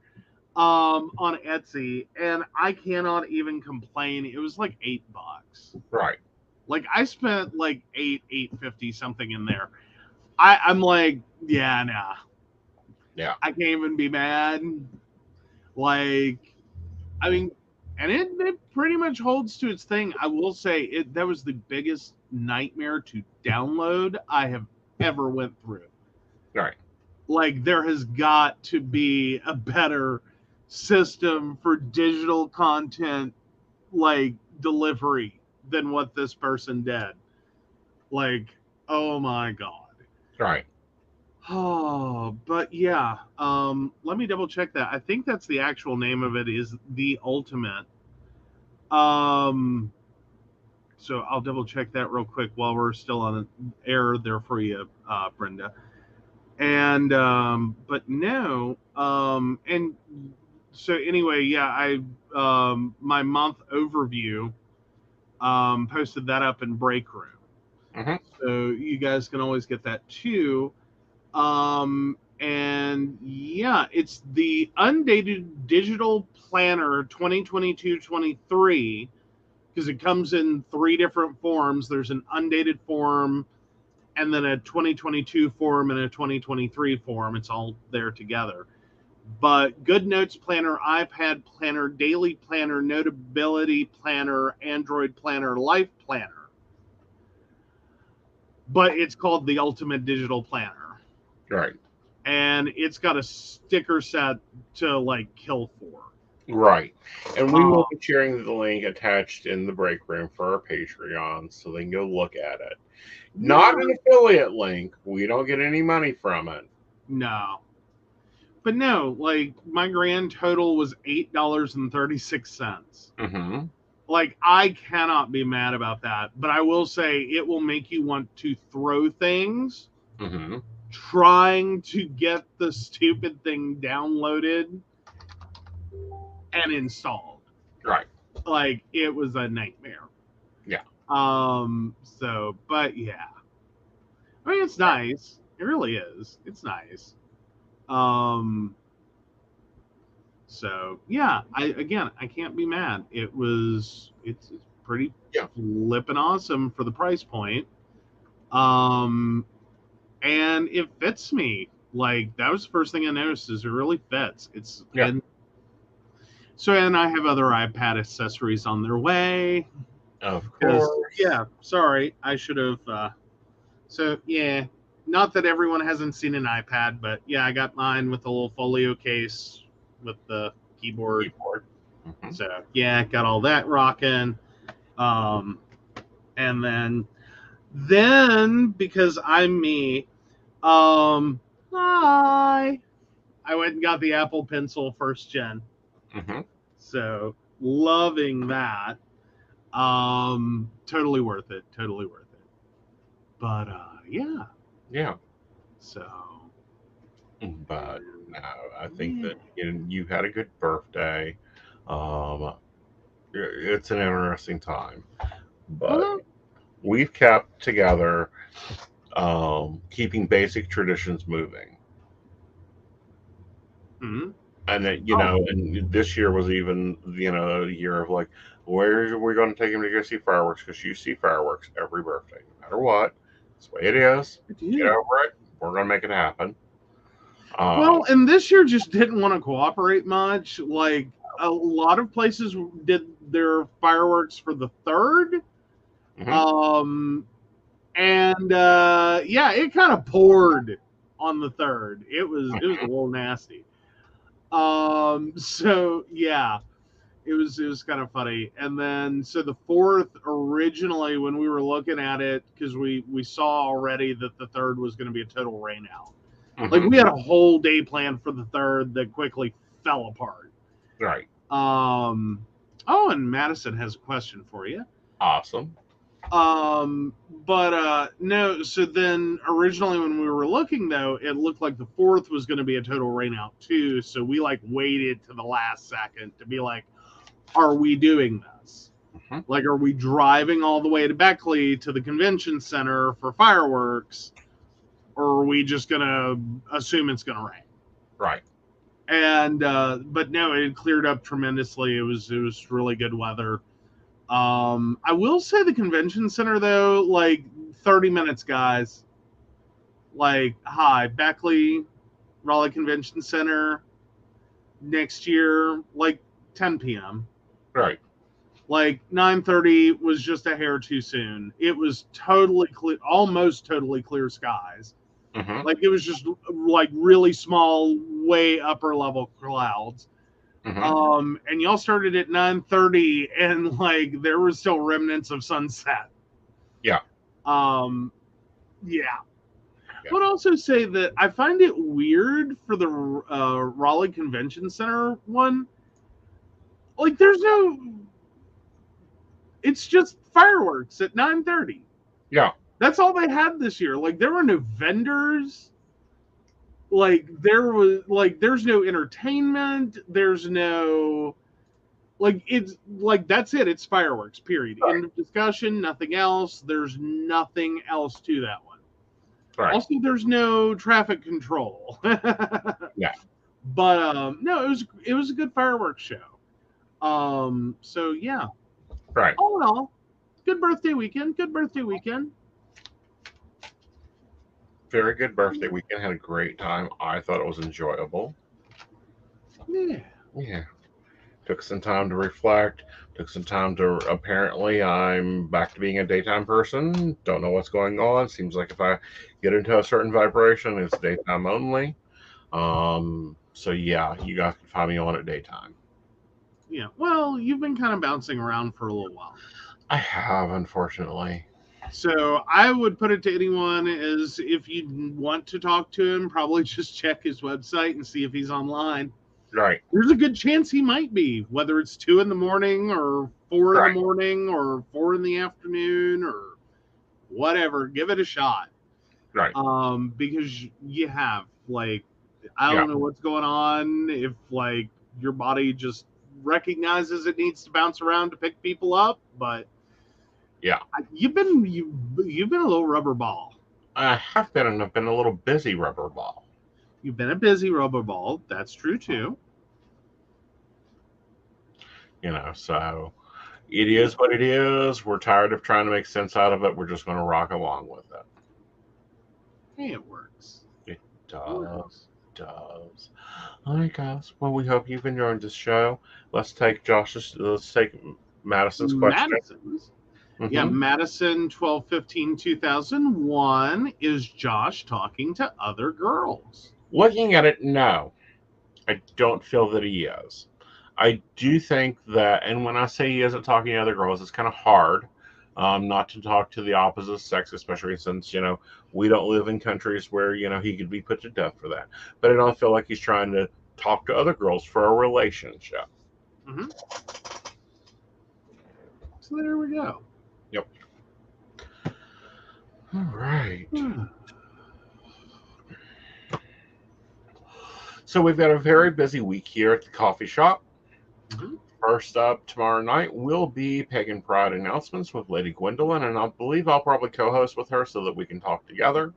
on Etsy, and I cannot even complain. It was like $8. Right. Like, I spent like $8.50 something in there. I'm like, yeah, nah. Yeah. I can't even be mad. Like, I mean, and it pretty much holds to its thing. I will say that was the biggest nightmare to download I have ever went through. Right. Like, there has got to be a better system for digital content, like, delivery than what this person did. Like, oh my God. Right. Oh, but yeah. Let me double check that. I think that's the actual name of it, is The Ultimate. So I'll double check that real quick while we're still on air there for you, Brenda. And but no, and so anyway, yeah, I my month overview posted that up in Break Room. So you guys can always get that too. And yeah, it's the Undated Digital Planner 2022-23, because it comes in 3 different forms. There's an undated form, and then a 2022 form, and a 2023 form. It's all there together. But Good Notes Planner, iPad Planner, Daily Planner, Notability Planner, Android Planner, Life Planner. But it's called the Ultimate Digital Planner. Right. And it's got a sticker set to, like, kill for. Right. And we will be sharing the link attached in the Break Room for our Patreon, so they can go look at it. Not an affiliate link. We don't get any money from it. No. But no, like, my grand total was $8.36. Like, I cannot be mad about that. But I will say it will make you want to throw things Mm-hmm. trying to get the stupid thing downloaded and installed. Right. Like, it was a nightmare. Yeah. So, but yeah. I mean, it's nice. It really is. It's nice. So yeah, I can't be mad. It's pretty Yeah. flippin' awesome for the price point. And it fits me. Like, that was the first thing I noticed, is it really fits. Yeah. And I have other iPad accessories on their way. Of 'Cause, course. yeah, sorry, I should have. So yeah, not that everyone hasn't seen an iPad, but yeah, I got mine with a little folio case with the keyboard. Mhm. So yeah, got all that rocking. And then because I'm me, I went and got the Apple Pencil first gen. Mhm. So loving that. Totally worth it. Totally worth it. But yeah. Yeah. So But no, I think that you had a good birthday. Um, it's an interesting time, but we've kept together, keeping basic traditions moving. mhm. And that, and this year was even, a year of like, where are we going to take him to go see fireworks? Because you see fireworks every birthday, no matter what. That's the way it is. I Get do. over it. We're going to make it happen. Well, and this year just didn't want to cooperate much. Like, a lot of places did their fireworks for the 3rd. Mhm. And yeah, it kind of poured on the 3rd. It was a little nasty. So yeah, it was kind of funny. And then so the 4th, originally when we were looking at it, because we saw already that the 3rd was going to be a total rain out. Like, we had a whole day planned for the 3rd that quickly fell apart. Right. Oh, and Madison has a question for you. Awesome. But no, so then originally when we were looking, though, it looked like the 4th was going to be a total rain out too. So we like waited to the last second to be like, are we doing this? Like, are we driving all the way to Beckley to the convention center for fireworks? Or are we just going to assume it's going to rain? Right. And but no, it cleared up tremendously. It was really good weather. I will say the convention center, though, like 30 minutes, guys. Like, hi, Beckley, Raleigh Convention Center, next year, like 10 p.m. Right. Like 9:30 was just a hair too soon. It was totally clear, almost totally clear skies. Like, it was just like really small, way upper level clouds. And y'all started at 9:30, and like there were still remnants of sunset. Yeah. Yeah. I would also say that I find it weird for the Raleigh Convention Center one. Like, it's just fireworks at 9:30. Yeah. That's all they had this year. Like, there were no vendors. Like, there's no entertainment. There's no, like, it's like, that's it. It's fireworks, period. Right. End of discussion. Nothing else. There's nothing else to that one. Right. Also, there's no traffic control. Yeah. But no, it was a good fireworks show. So yeah. Right. All in all, good birthday weekend. Good birthday weekend. Very good birthday weekend. Had a great time. I thought it was enjoyable. Yeah. Yeah. Took some time to reflect. Took some time to, apparently, I'm back to being a daytime person. Don't know what's going on. Seems like if I get into a certain vibration, it's daytime only. So yeah, you guys can find me on at daytime. Yeah. Well, you've been kind of bouncing around for a little while. I have, unfortunately. So I would put it to anyone is, if you want to talk to him, probably just check his website and see if he's online. Right. There's a good chance he might be, whether it's 2 a.m. or 4 a.m. or 4 p.m. or whatever. Give it a shot. Right. Because you have like, I Yeah. don't know what's going on, if like your body just recognizes it needs to bounce around to pick people up, but Yeah. you've been a little rubber ball. I have been, and I've been a little busy rubber ball. You've been a busy rubber ball. That's true too. So it is what it is. We're tired of trying to make sense out of it. We're just going to rock along with it. Hey, it works. It does. All right, guys. Well, we hope you've enjoyed this show. Let's take Madison's question. Madison's. Mhm. Yeah, Madison 12/15/2001. Is Josh talking to other girls? Looking at it, no. I don't feel that he is. I do think that, and when I say he isn't talking to other girls, it's kind of hard not to talk to the opposite sex, especially since, we don't live in countries where, he could be put to death for that. But I don't feel like he's trying to talk to other girls for a relationship. Mm-hmm. So there we go. Yep. All right. So we've got a very busy week here at the coffee shop. Mm-hmm. First up tomorrow night will be Pagan Pride announcements with Lady Gwendolyn, and I believe I'll probably co-host with her so that we can talk together.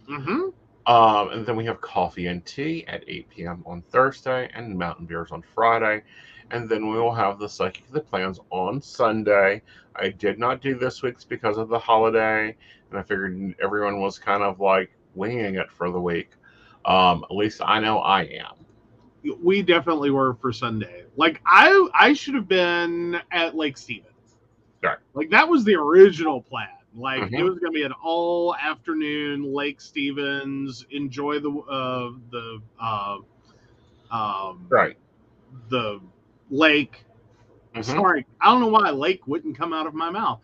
Mm-hmm. And then we have coffee and tea at 8 p.m. on Thursday and mountain beers on Friday. And then we will have the Psychic of the Plans on Sunday. I did not do this week's because of the holiday, and I figured everyone was kind of like winging it for the week. At least I know I am. We definitely were for Sunday. Like I should have been at Lake Stevens. Right. Like that was the original plan. Like Mhm. it was going to be an all afternoon Lake Stevens. Enjoy Right. the lake. Mhm. Sorry, I don't know why lake wouldn't come out of my mouth.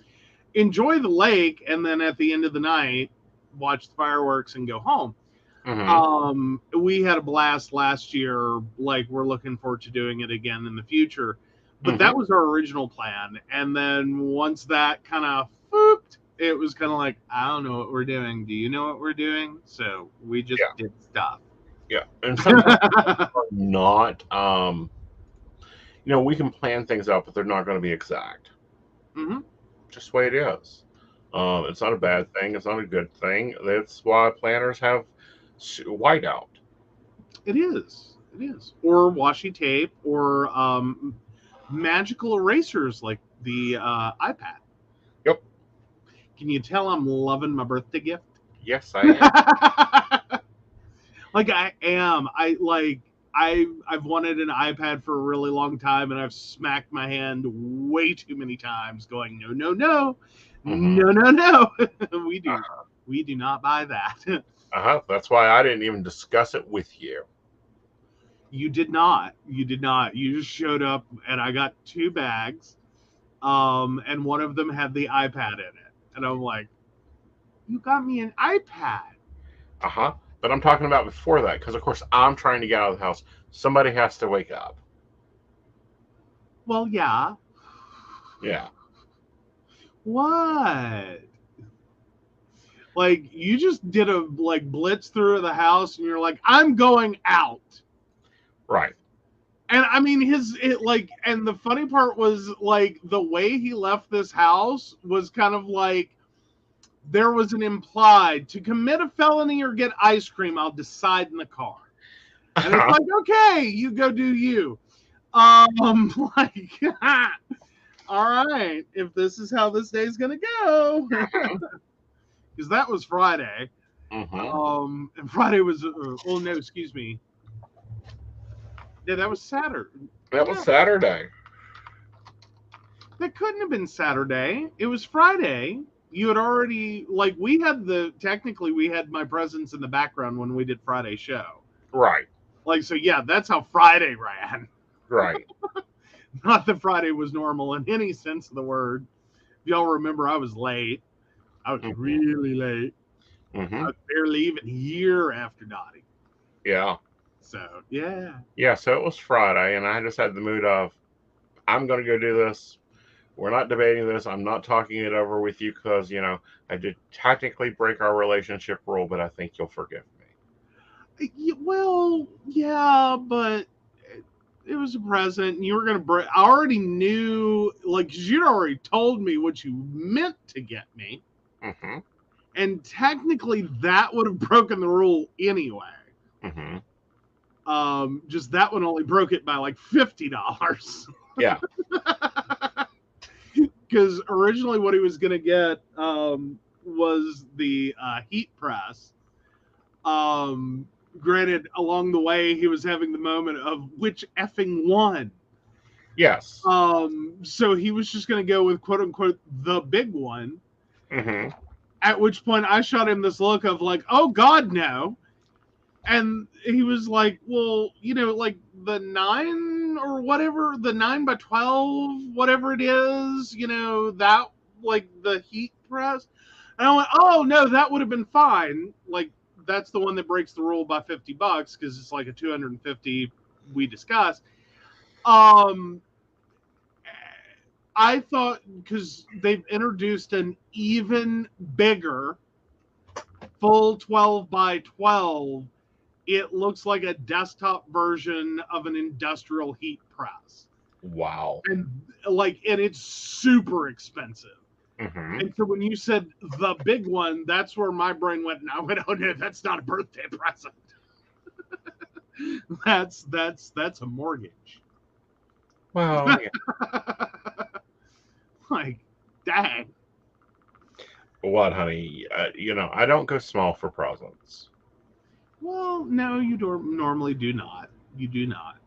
Enjoy the lake, and then at the end of the night, watch the fireworks and go home. Mhm. We had a blast last year. Like we're looking forward to doing it again in the future. But Mhm. that was our original plan. And then once that kind of fooped, it was kind of like, I don't know what we're doing. Do you know what we're doing? So we just did stuff. Yeah. And sometimes are not we can plan things out, but they're not going to be exact. Mm-hmm. Just the way it is. It's not a bad thing. It's not a good thing. That's why planners have whiteout. It is. It is. Or washi tape or magical erasers like the iPad. Yep. Can you tell I'm loving my birthday gift? Yes, I am. Like I am. I've wanted an iPad for a really long time, and I've smacked my hand way too many times, going no, no, no, Mhm. no, no, no. We do not buy that. That's why I didn't even discuss it with you. You did not. You did not. You just showed up, and I got 2 bags, and one of them had the iPad in it, and I'm like, you got me an iPad. But I'm talking about before that, because of course I'm trying to get out of the house. Somebody has to wake up. Well, yeah. Yeah. What? Like you just did a blitz through the house, and you're like, I'm going out. Right. And I mean, and the funny part was like the way he left this house was kind of like there was an implied to commit a felony or get ice cream, I'll decide in the car. And it's like, okay, you go do you. Like, all right, if this is how this day's gonna go, because that was Friday. Mhm. And Friday was oh no, excuse me. Yeah, that was Saturday. That was Saturday. That couldn't have been Saturday. It was Friday. You had already we had my presence in the background when we did Friday's show. Right. So yeah, that's how Friday ran. Right. Not that Friday was normal in any sense of the word. If y'all remember, I was late. I was really late. Mm-hmm. I was barely even a year after Dottie. Yeah. So yeah. Yeah. So it was Friday, and I just had the mood of, I'm going to go do this. We're not debating this. I'm not talking it over with you because, I did technically break our relationship rule, but I think you'll forgive me. Well, yeah, but it was a present, and you were gonna break. I already knew, like, because you'd already told me what you meant to get me, Mm-hmm. and technically that would have broken the rule anyway. Mm-hmm. Just that one only broke it by like $50. Yeah. Because originally what he was gonna get was the heat press. Granted, along the way he was having the moment of which effing one. Yes. So he was just gonna go with quote unquote the big one. Mm-hmm. At which point I shot him this look of like, oh God, no. And he was like, well, like the 9 or whatever, the 9x12, whatever it is, that, like the heat press. And I went, oh no, that would have been fine. Like, that's the one that breaks the rule by $50 because it's like a 250 we discussed. I thought because they've introduced an even bigger full 12x12, it looks like a desktop version of an industrial heat press. Wow. And it's super expensive. Mm-hmm. And so when you said the big one, that's where my brain went, and I went, oh no, that's not a birthday present. that's a mortgage. Well, yeah. Like, dang. What, honey? I don't go small for presents. Well, no, you normally do not. You do not.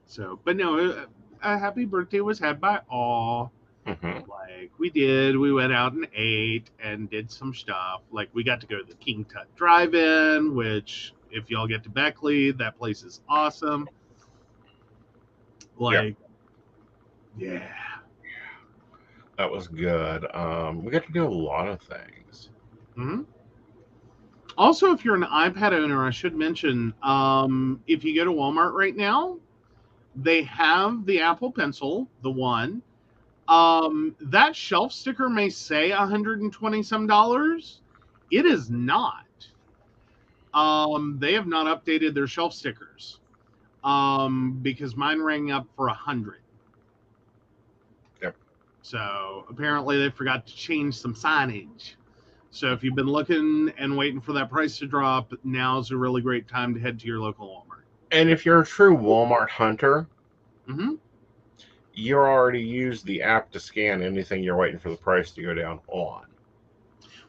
So, but no, a happy birthday was had by all. Mm-hmm. Like, we went out and ate and did some stuff. Like, we got to go to the King Tut Drive-In, which, if y'all get to Beckley, that place is awesome. Like, yeah. That was good. We got to do a lot of things. Mm-hmm. Also, if you're an iPad owner, I should mention, if you go to Walmart right now, they have the Apple Pencil, the one. That shelf sticker may say $120 some. It is not. They have not updated their shelf stickers. Because mine rang up for $100. Yep. So apparently they forgot to change some signage. So if you've been looking and waiting for that price to drop, now's a really great time to head to your local Walmart. And if you're a true Walmart hunter, Mm-hmm. you already used the app to scan anything you're waiting for the price to go down on.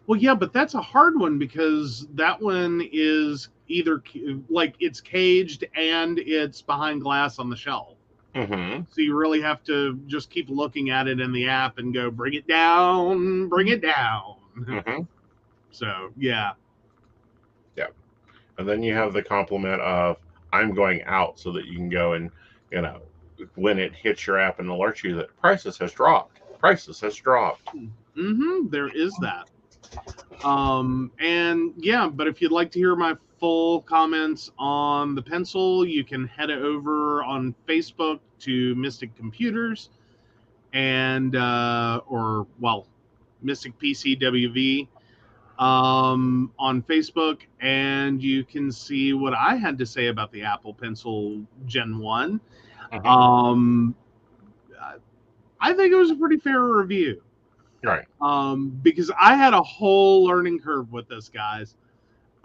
Well, yeah, but that's a hard one because that one is either like it's caged and it's behind glass on the shelf. Mm-hmm. So you really have to just keep looking at it in the app and go, bring it down, bring it down. Mm-hmm. So, yeah. Yeah. And then you have the compliment of, I'm going out, so that you can go and, when it hits your app and alerts you that prices has dropped. Prices has dropped. Mm-hmm. There is that. And yeah, but if you'd like to hear my full comments on the pencil, you can head over on Facebook to Mystic Computers and Mystic PCWV on Facebook, and you can see what I had to say about the Apple Pencil Gen 1. Mm-hmm. I think it was a pretty fair review. Right. Because I had a whole learning curve with this, guys.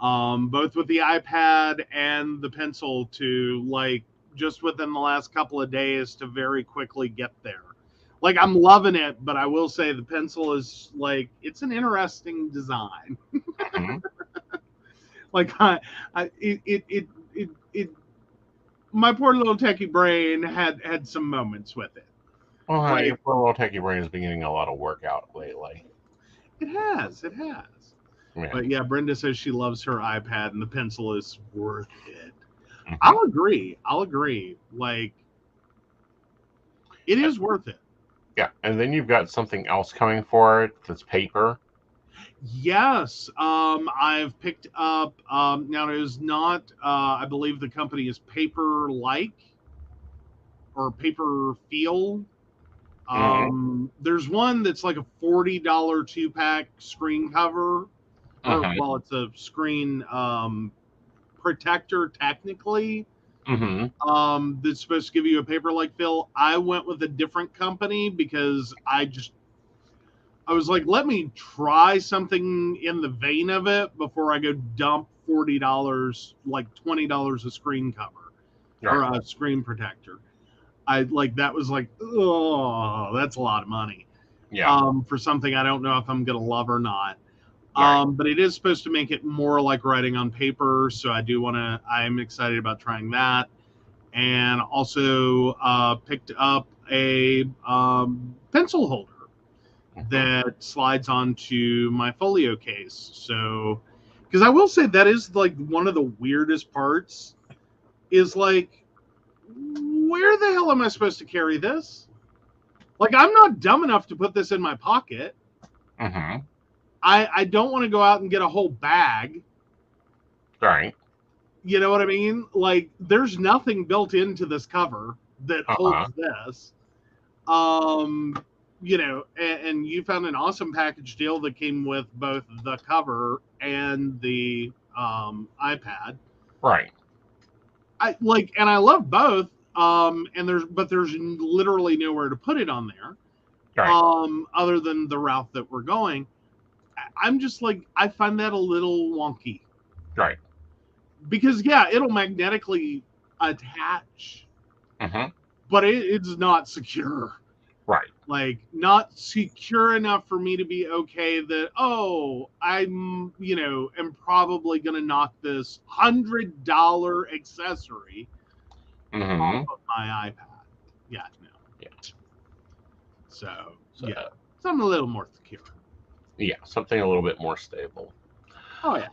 Both with the iPad and the pencil to just within the last couple of days to very quickly get there. Like, I'm loving it, but I will say the pencil is it's an interesting design. Mm-hmm. My poor little techie brain had some moments with it. Well, honey, your poor little techie brain has been getting a lot of work out lately. It has. Yeah. But yeah, Brenda says she loves her iPad and the pencil is worth it. Mm-hmm. I'll agree. It is worth it. Yeah, and then you've got something else coming for it that's paper. Yes, I've picked up. Now it is not. I believe the company is Paper Like or Paper Feel. There's one that's like a $40 2-pack screen cover. Or, well, it's a screen protector technically. That's supposed to give you a paper-like feel. I went with a different company because I was like, let me try something in the vein of it before I go dump $40, like $20 a screen cover or a screen protector. That was like, oh, that's a lot of money. For something I don't know if I'm gonna love or not. But it is supposed to make it more like writing on paper, so I'm excited about trying that. And also picked up a pencil holder that slides onto my folio case. So, because I will say that is like one of the weirdest parts is like, where the hell am I supposed to carry this? Like, I'm not dumb enough to put this in my pocket. I don't want to go out and get a whole bag. Right. You know what I mean? Like, there's nothing built into this cover that holds this. You know, and you found an awesome package deal that came with both the cover and the iPad. Right. I love both. And there's literally nowhere to put it on there. Right. Other than the route that we're going. I'm just like, I find that a little wonky. Right. Because it'll magnetically attach. But it's not secure. Right. Like, not secure enough for me to be okay that, I'm, am probably going to knock this $100 accessory off of my iPad. Yeah, no. Yeah. So something a little more secure. Yeah, something a little bit more stable. Oh, yeah.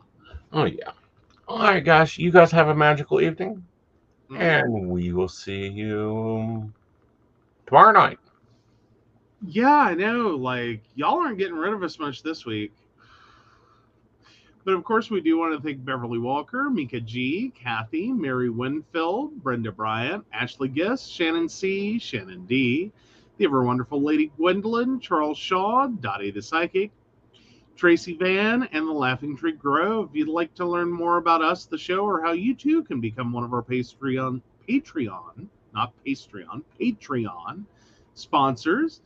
Oh, yeah. All right, guys. You guys have a magical evening. And we will see you tomorrow night. Yeah, I know. Like, y'all aren't getting rid of us much this week. But, of course, we do want to thank Beverly Walker, Mika G, Kathy, Mary Winfield, Brenda Bryant, Ashley Giss, Shannon C, Shannon D, the ever wonderful Lady Gwendolyn, Charles Shaw, Dottie the Psychic, Tracy Van, and the Laughing Tree Grove. If you'd like to learn more about us, the show, or how you too can become one of our Patreon sponsors,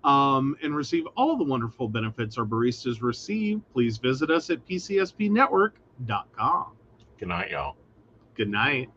and receive all the wonderful benefits our baristas receive, please visit us at pcspnetwork.com. Good night, y'all. Good night.